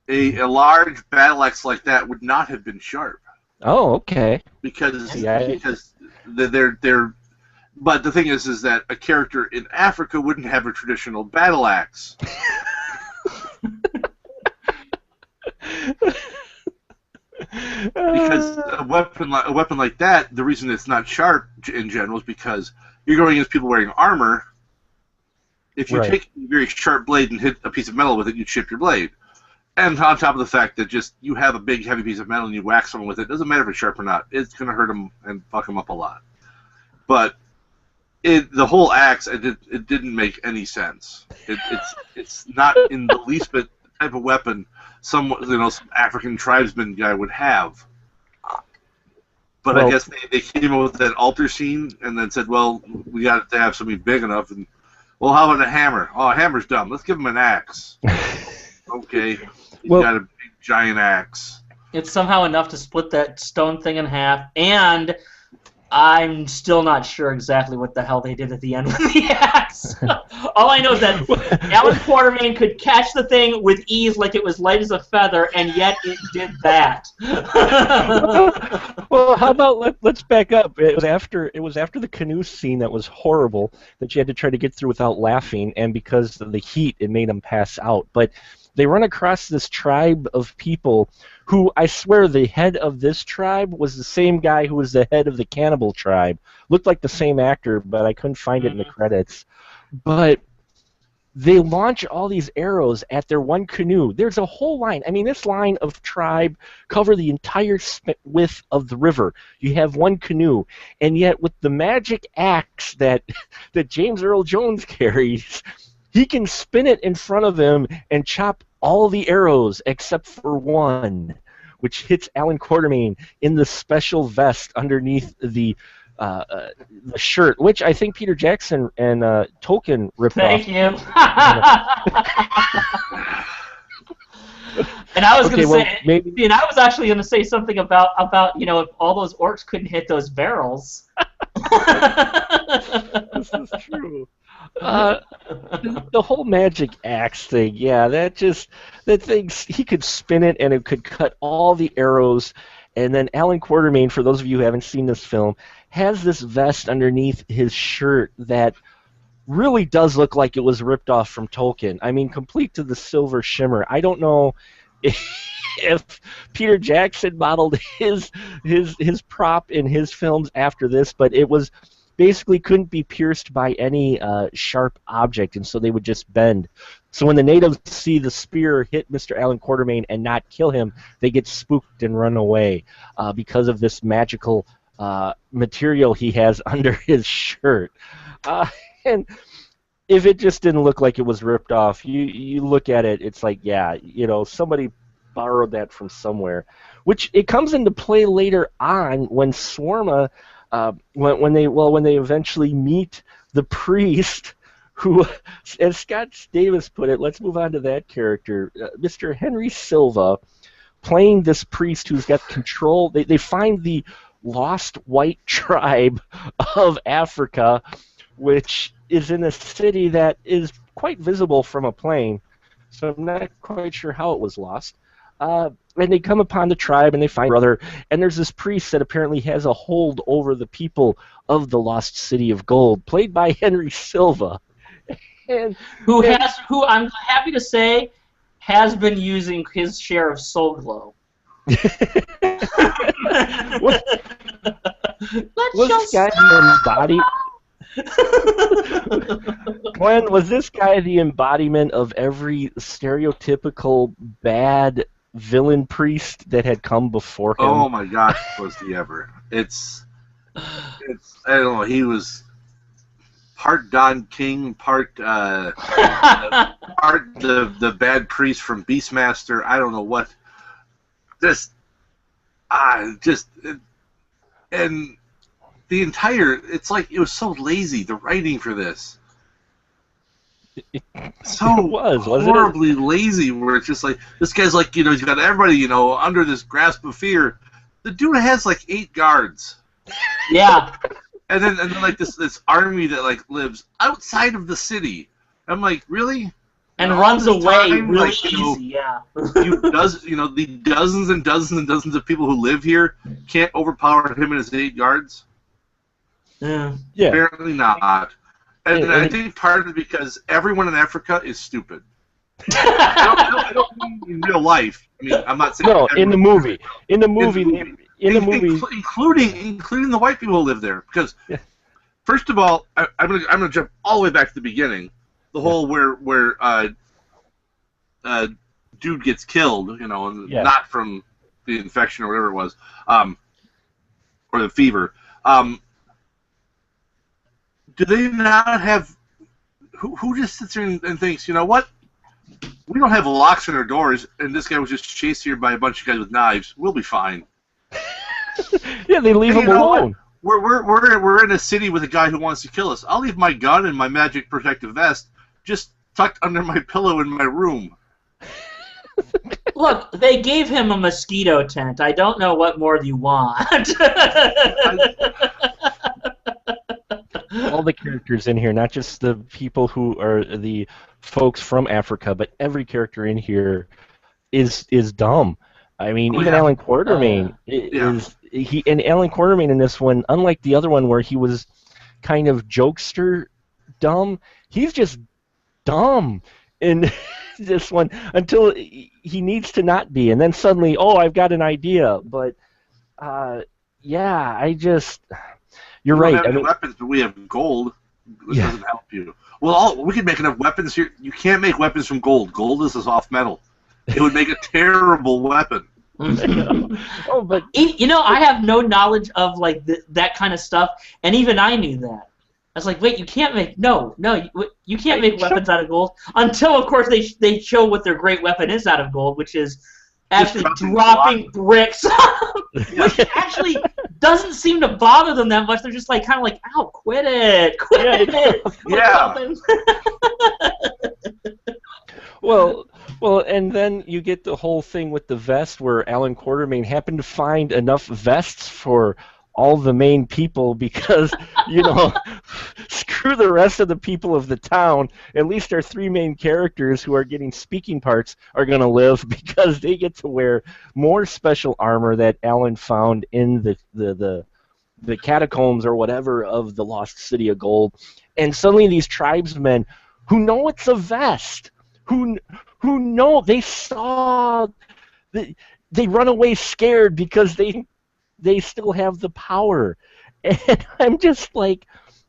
a large battle axe like that would not have been sharp. Oh, okay. Because they're but the thing is that a character in Africa wouldn't have a traditional battle axe. Because a weapon like that, the reason it's not sharp in general is because you're going against people wearing armor. If you take a very sharp blade and hit a piece of metal with it, you'd chip your blade. And on top of the fact that just you have a big, heavy piece of metal and you whack someone with it, doesn't matter if it's sharp or not. It's going to hurt them and fuck them up a lot. But the whole axe, it didn't make any sense. It's not in the least bit the type of weapon some African tribesman guy would have. But I guess they came up with that altar scene and then said, well, we got to have something big enough. And well, how about a hammer? Oh, a hammer's dumb. Let's give him an axe. Okay. He's got a big, giant axe. It's somehow enough to split that stone thing in half, and I'm still not sure exactly what the hell they did at the end with the axe. All I know is that Alan Quartermain could catch the thing with ease like it was light as a feather, and yet it did that. Well, how about let's back up. It was after the canoe scene that was horrible that you had to try to get through without laughing, and because of the heat, it made them pass out. But they run across this tribe of people who, I swear, the head of this tribe was the same guy who was the head of the cannibal tribe. Looked like the same actor, but I couldn't find it in the credits. But they launch all these arrows at their one canoe. There's a whole line. I mean, this line of tribe cover the entire width of the river. You have one canoe, and yet with the magic axe that James Earl Jones carries, he can spin it in front of him and chop all the arrows except for one, which hits Alan Quartermain in the special vest underneath the shirt, which I think Peter Jackson and Tolkien ripped off. Thank you. And I was going to say, maybe, and I was actually going to say something about if all those orcs couldn't hit those barrels. This is true. The whole magic axe thing, yeah, that thing, he could spin it and it could cut all the arrows. And then Alan Quartermain, for those of you who haven't seen this film, has this vest underneath his shirt that really does look like it was ripped off from Tolkien. I mean, complete to the silver shimmer. I don't know if Peter Jackson modeled his prop in his films after this, but it was basically couldn't be pierced by any sharp object, and so they would just bend. So when the natives see the spear hit Mr. Alan Quartermain and not kill him, they get spooked and run away because of this magical material he has under his shirt. And if it just didn't look like it was ripped off, you look at it, it's like, yeah, somebody borrowed that from somewhere. Which it comes into play later on when Swarma, when they eventually meet the priest, who, as Scott Davis put it, let's move on to that character, Mr. Henry Silva, playing this priest who's got control. They find the lost white tribe of Africa, which is in a city that is quite visible from a plane, so I'm not quite sure how it was lost. And they come upon the tribe and they find brother, and there's this priest that apparently has a hold over the people of the lost city of gold, played by Henry Silva. Who I'm happy to say has been using his share of Soul Glow. Was this guy the embodiment? Glenn, was this guy the embodiment of every stereotypical bad villain priest that had come before him? Oh my gosh, was he ever? It's I don't know, he was part Don King, part the bad priest from Beastmaster. I don't know what. And the entire, it's like it was so lazy, the writing for this. So it was horribly lazy, where it's just like, this guy's like, he's got everybody, under this grasp of fear. The dude has like 8 guards. Yeah. And then like this army that like lives outside of the city. I'm like, really? And runs away really easy, yeah. The dozens and dozens and dozens of people who live here can't overpower him and his 8 guards? Yeah. Apparently not. And I think part of it because everyone in Africa is stupid. I don't mean in real life. I mean, I'm not saying No, in the movie. In the movie. Including the white people who live there. Because, first of all, I'm gonna jump all the way back to the beginning. The whole where dude gets killed, you know, and not from the infection or whatever it was, or the fever. Do they not have? Who just sits there and thinks, you know what? We don't have locks on our doors, and this guy was just chased here by a bunch of guys with knives. We'll be fine. Yeah, they leave him alone. We're in a city with a guy who wants to kill us. I'll leave my gun and my magic protective vest just tucked under my pillow in my room. Look, they gave him a mosquito tent. I don't know what more do you want. All the characters in here, not just the people who are the folks from Africa, but every character in here is dumb. I mean, even Alan Quartermain is and Alan Quartermain in this one, unlike the other one where he was kind of jokester dumb, he's just dumb in this one until he needs to not be, and then suddenly, oh, I've got an idea. But you're right. We don't have any weapons, but we have gold. This doesn't help you. Well, we could make enough weapons here. You can't make weapons from gold. Gold is a soft metal. It would make a terrible weapon. Oh, but you know, I have no knowledge of like that kind of stuff, and even I knew that. I was like, wait, you can't make you can't make weapons out of gold until, of course, they show what their great weapon is out of gold, which is actually dropping bricks, which actually doesn't seem to bother them that much. They're just like kind of like, ow, quit it. Yeah. Well, and then you get the whole thing with the vest where Alan Quartermain happened to find enough vests for all the main people because, you know, screw the rest of the people of the town. At least our three main characters who are getting speaking parts are going to live because they get to wear more special armor that Alan found in the catacombs or whatever of the Lost City of Gold. And suddenly these tribesmen who know it's a vest, who know they saw, they run away scared because they still have the power. And I'm just like,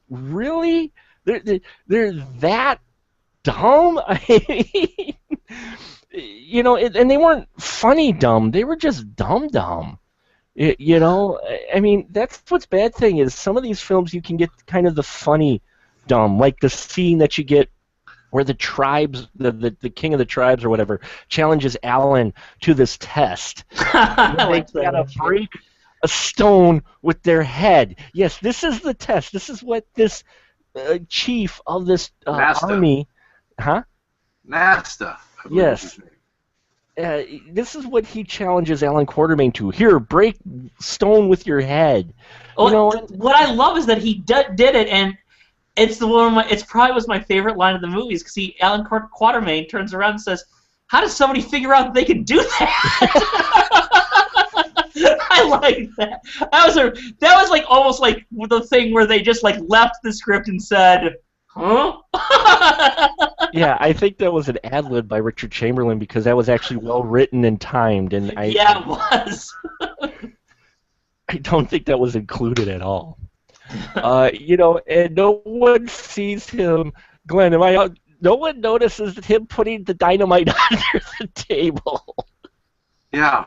really? They're that dumb? I mean, you know, and they weren't funny dumb. They were just dumb. You know, I mean, that's what's bad thing is some of these films you can get kind of the funny dumb, like the scene that you get where the tribes, the king of the tribes or whatever, challenges Alan to this test. They gotta break a stone with their head. Yes, this is the test. This is what this chief of this army, Nasta. Yes. This is what he challenges Alan Quartermain to. Here, break stone with your head. Well, you know, what I love is that he did it, and it's it's probably was my favorite line of the movies because Alan Quartermain turns around and says, "How does somebody figure out that they can do that?" I like that. That was like almost like the thing where they just like left the script and said, "Huh?" Yeah, I think that was an ad-lib by Richard Chamberlain because that was actually well written and timed, and yeah, it was. I don't think that was included at all. You know, and no one sees him. Glenn, no one notices him putting the dynamite under the table. Yeah.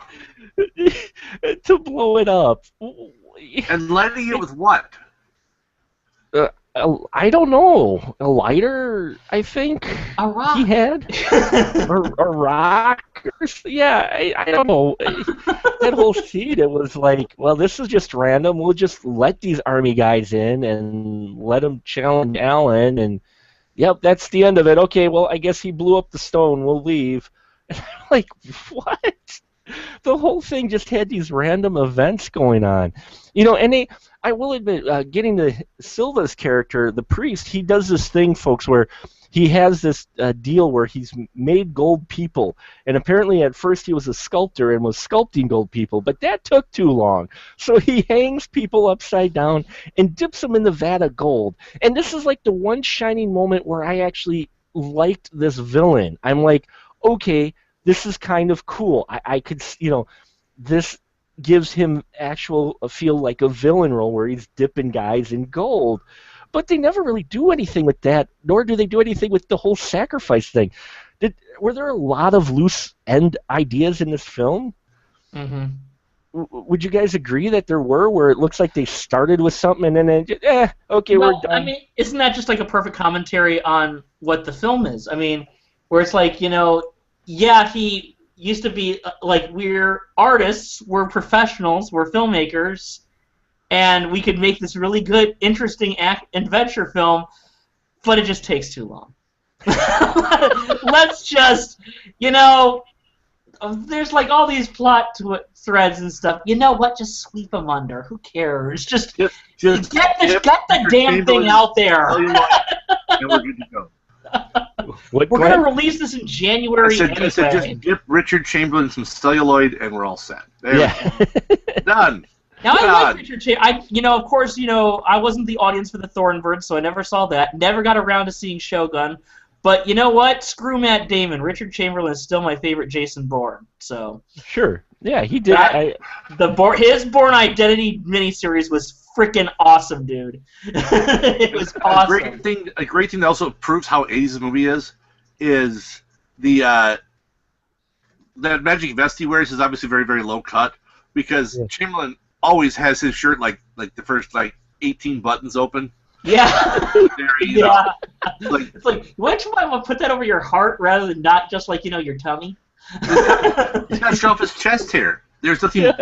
To blow it up. And lighting it with what? I don't know. A lighter, I think. A rock. He had. a rock. Yeah, I don't know. That whole scene, it was like, well, this is just random. We'll just let these army guys in and let them challenge Alan. And, yep, that's the end of it. Okay, well, I guess he blew up the stone. We'll leave. And I'm like, what? The whole thing just had these random events going on. You know, and I will admit, getting to Silva's character, the priest, he does this thing, folks, where he has this deal where he's made gold people. And apparently at first he was a sculptor and was sculpting gold people, but that took too long. So he hangs people upside down and dips them in the vat of gold. And this is like the one shining moment where I actually liked this villain. I'm like, okay, this is kind of cool. I could, this gives him a feel like a villain role where he's dipping guys in gold. But they never really do anything with that, nor do they do anything with the whole sacrifice thing. Were there a lot of loose end ideas in this film? Mm-hmm. Would you guys agree that there were, where it looks like they started with something and then okay, we're done? I mean, isn't that just like a perfect commentary on what the film is? I mean, where it's like, he used to be like, we're artists, we're professionals, we're filmmakers, and we could make this really good, interesting adventure film, but it just takes too long. Let's just, there's like all these plot threads and stuff. You know what? Just sweep them under. Who cares? Just get the damn thing out there. And we're good to go. We're going to release this in January I said just dip Richard Chamberlain in some celluloid and we're all set. Done. Now, I like Richard Chamberlain. Of course, I wasn't the audience for the Thornbirds, so I never saw that. Never got around to seeing Shogun. But you know what? Screw Matt Damon. Richard Chamberlain is still my favorite Jason Bourne. So sure, yeah, he did. His Bourne Identity miniseries was freaking awesome, dude. It was awesome. A great thing that also proves how 80s the movie is the that magic vest he wears is obviously very, very low cut, because Chamberlain always has his shirt like the first 18 buttons open. Yeah. Yeah. It's like, wouldn't you want to put that over your heart rather than not just your tummy? He's got to show off his chest hair. There's nothing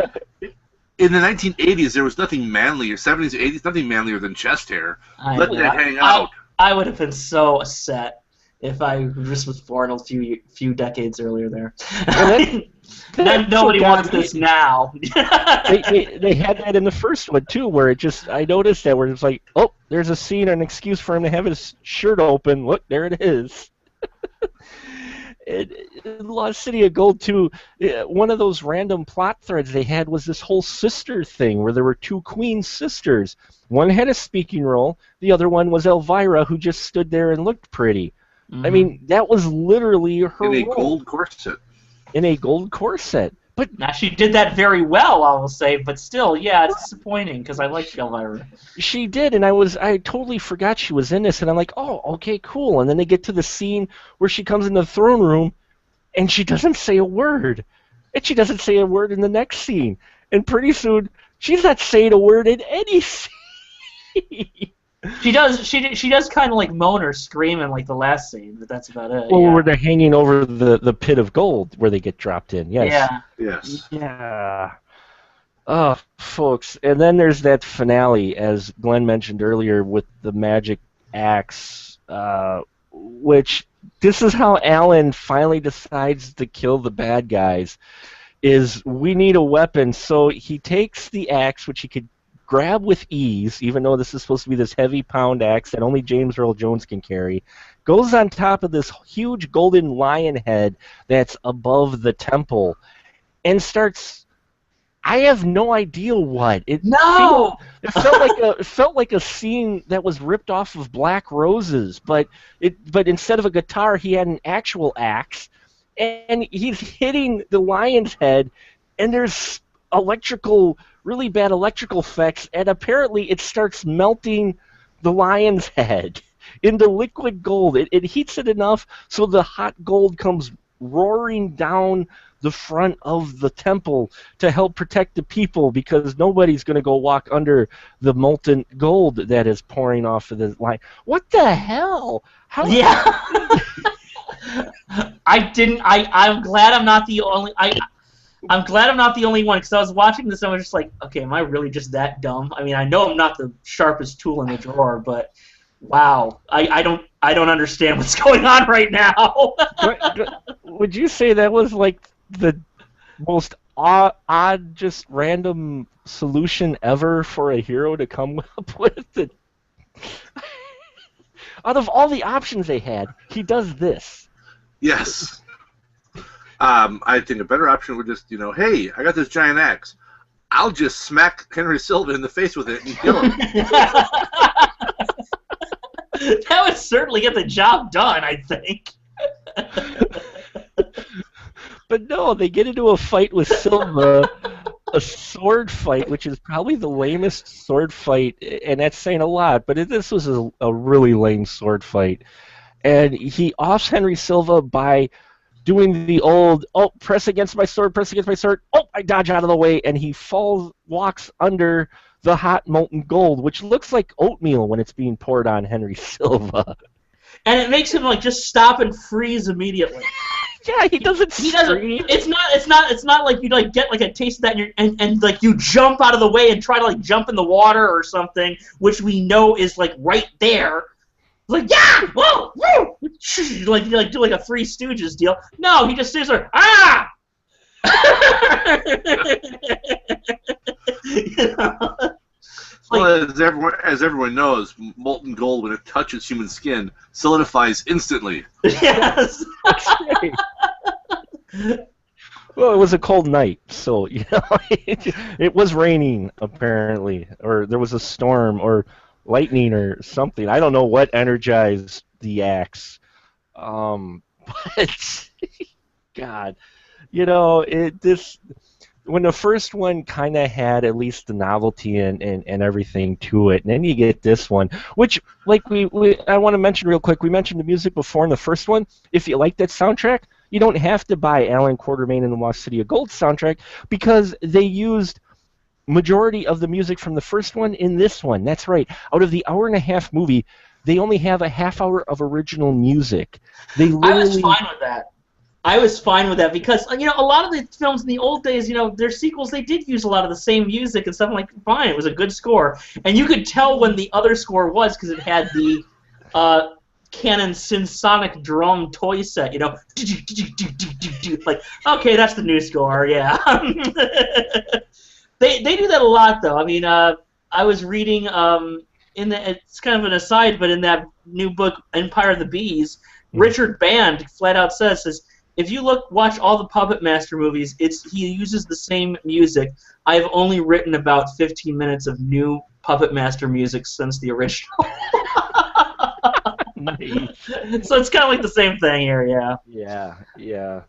in the 1980s. There was nothing manlier. 70s, 80s, nothing manlier than chest hair. Let that hang out. I would have been so upset if I just was born a few decades earlier there. Then nobody wants this now. they had that in the first one too, where I noticed that where it's like, oh, there's a scene, an excuse for him to have his shirt open. Look, there it is. Lost City of Gold too. One of those random plot threads they had was this whole sister thing, where there were two queen sisters. One had a speaking role. The other one was Elvira, who just stood there and looked pretty. Mm-hmm. I mean, that was literally her role. In a gold corset. In a gold corset. But now she did that very well, I will say, but still, yeah, it's disappointing because I liked Elvira. She did, and I totally forgot she was in this, and I'm like, oh, okay, cool. And then they get to the scene where she comes in the throne room, and she doesn't say a word. And she doesn't say a word in the next scene. And pretty soon, she's not saying a word in any scene. She does kind of like moan or scream in like the last scene, but that's about it. Well, where they're hanging over the pit of gold where they get dropped in. Yes. Yeah. Yes. Yeah. Oh, folks, and then there's that finale, as Glenn mentioned earlier, with the magic axe, which this is how Alan finally decides to kill the bad guys. Is we need a weapon, so he takes the axe, which he could grab with ease, even though this is supposed to be this heavy pound axe that only James Earl Jones can carry, goes on top of this huge golden lion head that's above the temple, and starts, I have no idea what. It felt like a scene that was ripped off of Black Roses, but instead of a guitar, he had an actual axe, and he's hitting the lion's head, and there's really bad electrical effects, and apparently it starts melting the lion's head into liquid gold. It heats it enough so the hot gold comes roaring down the front of the temple to help protect the people, because nobody's going to go walk under the molten gold that is pouring off of the lion. What the hell? How? Yeah. I'm glad I'm not the only. I'm glad I'm not the only one, because I was watching this and I was just like, okay, am I really just that dumb? I mean, I know I'm not the sharpest tool in the drawer, but wow, I don't understand what's going on right now. Would you say that was like the most odd, just random solution ever for a hero to come up with? Out of all the options they had, he does this. Yes. I think a better option would just, hey, I got this giant axe. I'll just smack Henry Silva in the face with it and kill him. That would certainly get the job done, I think. But no, they get into a fight with Silva, a sword fight, which is probably the lamest sword fight, and that's saying a lot. But this was a really lame sword fight, and he offs Henry Silva by doing the old, oh, press against my sword, oh, I dodge out of the way, and he walks under the hot molten gold, which looks like oatmeal when it's being poured on Henry Silva. And it makes him like just stop and freeze immediately. Yeah, he doesn't. It's not like you like get like a taste of that and like you jump out of the way and try to like jump in the water or something, which we know is like right there. Like, yeah, whoa, whoa, like you like do like a Three Stooges deal. No, he just stays there. Ah. You know? Well, as everyone knows, molten gold, when it touches human skin, solidifies instantly. Yes. Well, it was a cold night, so it was raining apparently, or there was a storm, or lightning, or something. I don't know what energized the axe, but God, when the first one kind of had at least the novelty and everything to it, and then you get this one, which, like I want to mention real quick, we mentioned the music before in the first one. If you like that soundtrack, you don't have to buy Alan Quartermain and the Lost City of Gold soundtrack, because they used majority of the music from the first one in this one. That's right. Out of the hour-and-a-half movie, they only have a half hour of original music. I was fine with that. I was fine with that because, a lot of the films in the old days, their sequels, they did use a lot of the same music and stuff. I'm like, fine, it was a good score. And you could tell when the other score was because it had the Canon Synsonic drum toy set, like, okay, that's the new score, yeah. They do that a lot, though. I mean, I was reading, it's kind of an aside, but in that new book, Empire of the Bees, Richard Band flat out says, if you watch all the Puppet Master movies, he uses the same music. I've only written about 15 minutes of new Puppet Master music since the original. Nice. So it's kind of like the same thing here, yeah. Yeah.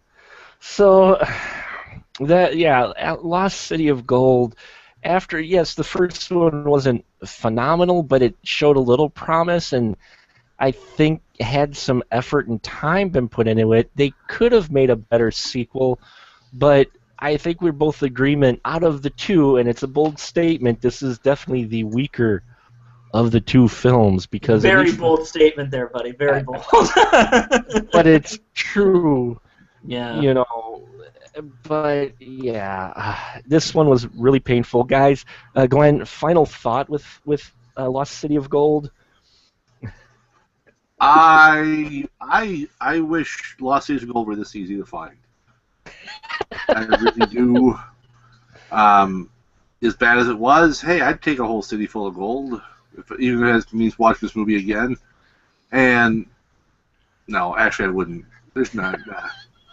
So Lost City of Gold. After, yes, the first one wasn't phenomenal, but it showed a little promise, and I think had some effort and time been put into it. They could have made a better sequel, but I think we're both in agreement out of the two, and it's a bold statement, this is definitely the weaker of the two films. Because very bold statement there, buddy. Very bold. But it's true. Yeah. But yeah, this one was really painful, guys. Glenn, final thought with Lost City of Gold. I wish Lost City of Gold were this easy to find. I really do. As bad as it was, hey, I'd take a whole city full of gold, even if it means watching this movie again. And no, actually, I wouldn't. There's not.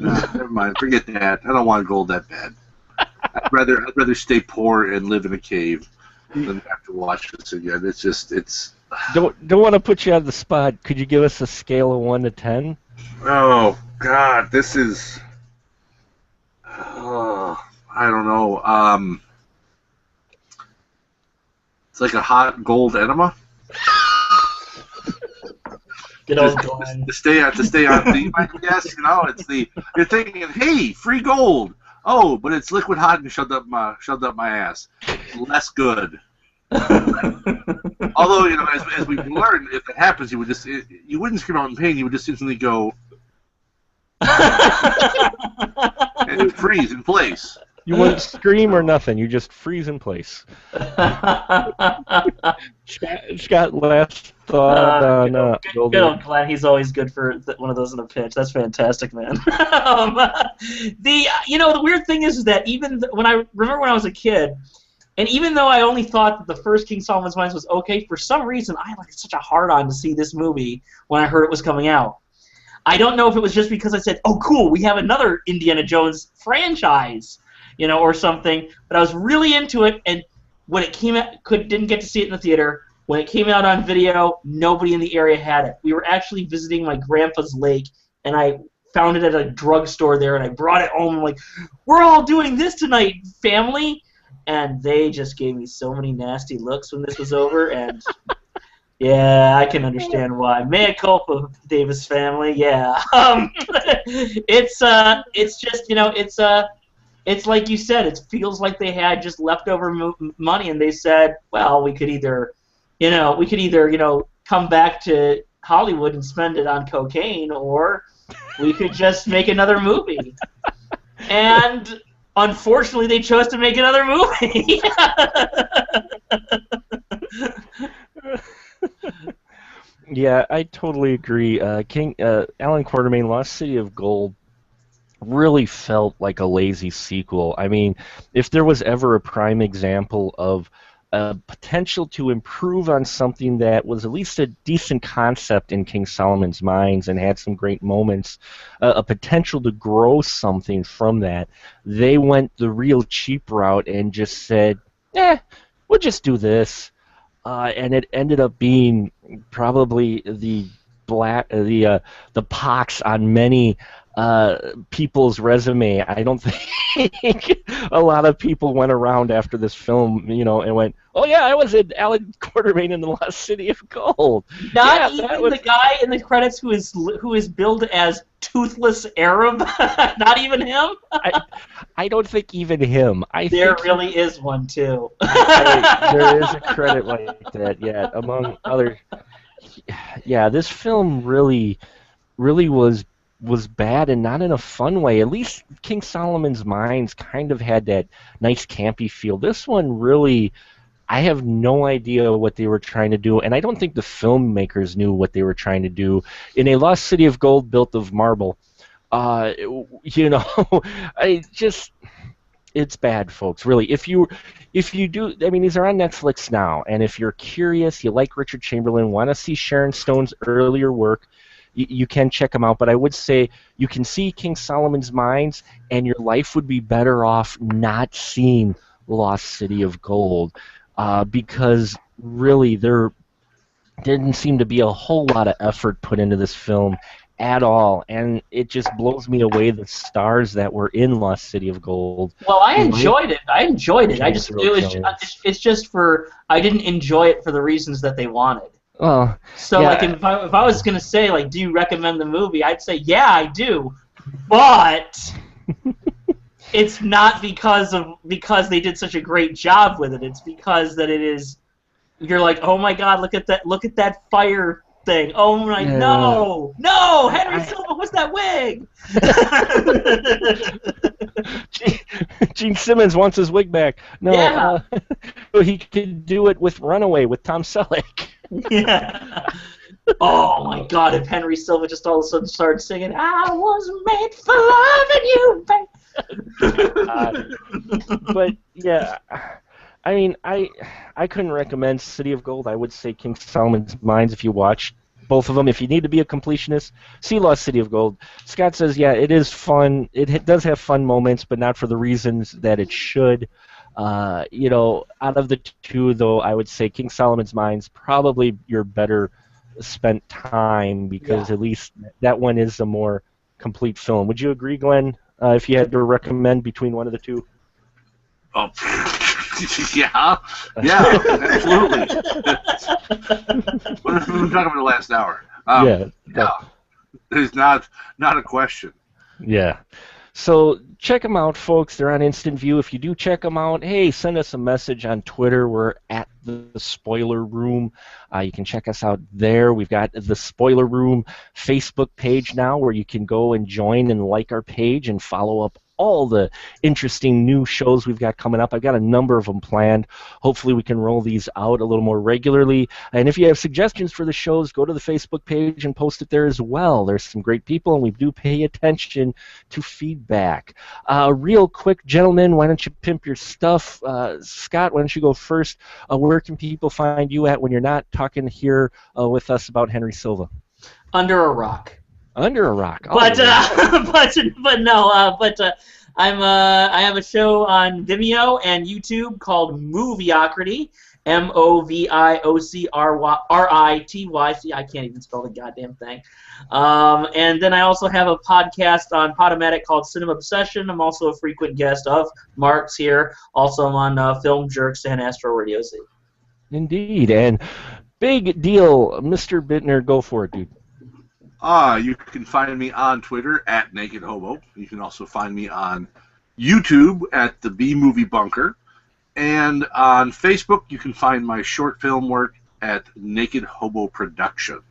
Never mind. Forget that. I don't want gold that bad. I'd rather stay poor and live in a cave than have to watch this again. It's. Don't want to put you on the spot. Could you give us a scale of 1 to 10? Oh God, this is. I don't know. It's like a hot gold enema. Good old Glenn. To stay on theme, I guess. You're thinking, hey, free gold. Oh, but it's liquid hot and shoved up my ass. Less good. Although, as we've learned, if it happens, you wouldn't scream out in pain. You would just instantly go and freeze in place. You wouldn't scream or nothing. You just freeze in place. Scott, last thought on good old Glenn. He's always good for one of those in a pinch. That's fantastic, man. The weird thing is that even when I was a kid, and even though I only thought that the first King Solomon's Mines was okay, for some reason I had such a hard-on to see this movie when I heard it was coming out. I don't know if it was just because I said, oh, cool, we have another Indiana Jones franchise, or something, but I was really into it, and when it came out, didn't get to see it in the theater. When it came out on video, nobody in the area had it. We were actually visiting my grandpa's lake, and I found it at a drugstore there, and I brought it home. I'm like, we're all doing this tonight, family. And they just gave me so many nasty looks when this was over, and yeah, I can understand why. Mea culpa, Davis family. Yeah, it's just it's like you said. It feels like they had just leftover money, and they said, well, we could either come back to Hollywood and spend it on cocaine, or we could just make another movie. And unfortunately, they chose to make another movie. Yeah, I totally agree. Alan Quartermain, Lost City of Gold, really felt like a lazy sequel. I mean, if there was ever a prime example of potential to improve on something that was at least a decent concept in King Solomon's Mines and had some great moments, a potential to grow something from that, they went the real cheap route and just said, we'll just do this. And it ended up being probably the pox on many people's resume. I don't think a lot of people went around after this film, and went, "Oh yeah, I was in Alan Quartermain in the Lost City of Gold." Not even the guy in the credits who is billed as Toothless Arab. Not even him. I don't think even him. There really is one too. There is a credit like that. Yeah, among other. Yeah, this film really was bad, and not in a fun way. At least King Solomon's Mines kind of had that nice campy feel. This one really, I have no idea what they were trying to do, and I don't think the filmmakers knew what they were trying to do. In a Lost City of Gold built of marble, it's bad, folks. Really, if you do, I mean, these are on Netflix now, and if you're curious, you like Richard Chamberlain, want to see Sharon Stone's earlier work, you can check them out. But I would say you can see King Solomon's Mines, and your life would be better off not seeing Lost City of Gold, because really there didn't seem to be a whole lot of effort put into this film at all, and it just blows me away the stars that were in Lost City of Gold. Well, I enjoyed it. I didn't enjoy it for the reasons that they wanted. Well, so, yeah. If I was gonna say, do you recommend the movie? I'd say, yeah, I do, but it's not because they did such a great job with it. It's because that it is. You're like, oh my God, look at that fire thing. Oh my, yeah. No, Henry Silva, what's that wig? Gene Simmons wants his wig back. No, yeah. He could do it with Runaway with Tom Selleck. Yeah. Oh my God! If Henry Silva just all of a sudden started singing, "I was made for loving you," but yeah, I mean, I couldn't recommend City of Gold. I would say King Solomon's Mines if you watch both of them. If you need to be a completionist, see Lost City of Gold. Scott says, yeah, it is fun. It does have fun moments, but not for the reasons that it should. Out of the two, though, I would say King Solomon's Mines probably your better spent time, because at least that one is a more complete film. Would you agree, Glenn, if you had to recommend between one of the two? Oh, yeah, absolutely. We've been talking about the last hour. There's not a question. Yeah. So check them out, folks. They're on Instant View. If you do check them out, hey, send us a message on Twitter. We're at the Spoiler Room. You can check us out there. We've got the Spoiler Room Facebook page now, where you can go and join and like our page and follow up all the interesting new shows we've got coming up. I've got a number of them planned. Hopefully we can roll these out a little more regularly. And if you have suggestions for the shows, go to the Facebook page and post it there as well. There's some great people, and we do pay attention to feedback. Real quick, gentlemen, why don't you pimp your stuff? Scott, why don't you go first? Where can people find you at when you're not talking here with us about Henry Silva? Under a rock. Under a rock. Oh, but I have a show on Vimeo and YouTube called Movieocrity, MOVIOCRYRITY. See, I can't even spell the goddamn thing. And then I also have a podcast on Podomatic called Cinema Obsession. I'm also a frequent guest of Mark's here. Also, I'm on Film Jerks and Astro Radio Z. Indeed, and big deal, Mr. Bittner, go for it, dude. You can find me on Twitter at Naked Hobo. You can also find me on YouTube at the B Movie Bunker. And on Facebook, you can find my short film work at Naked Hobo Productions.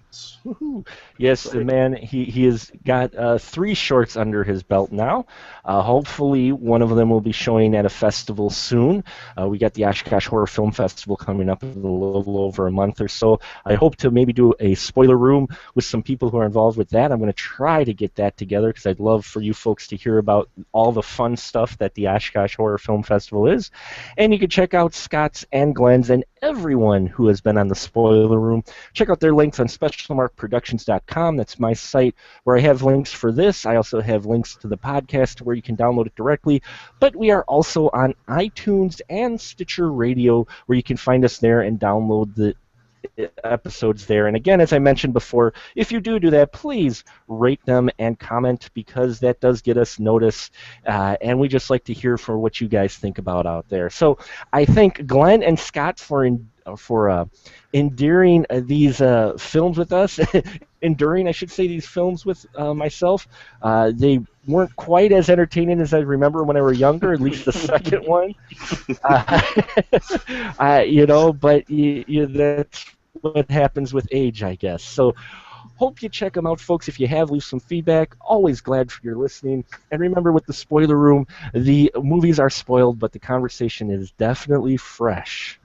Woo-hoo. Yes, the man, he has got 3 shorts under his belt now. Hopefully, one of them will be showing at a festival soon. We got the Oshkosh Horror Film Festival coming up in a little over a month or so. I hope to maybe do a spoiler room with some people who are involved with that. I'm going to try to get that together because I'd love for you folks to hear about all the fun stuff that the Oshkosh Horror Film Festival is. And you can check out Scott's and Glenn's and everyone who has been on the spoiler room. Check out their links on specialmarkproductions.com. That's my site where I have links for this. I also have links to the podcast where you can download it directly. But we are also on iTunes and Stitcher Radio where you can find us there and download the episodes there. And again, as I mentioned before, if you do that, please rate them and comment because that does get us notice. And we just like to hear for what you guys think about out there. So I thank Glenn and Scott for enduring these films with us. Enduring, I should say, these films with myself. They weren't quite as entertaining as I remember when I were younger, at least the second one. But that's what happens with age, I guess. So hope you check them out, folks. If you have, leave some feedback. Always glad for your listening. And remember, with the spoiler room, the movies are spoiled, but the conversation is definitely fresh.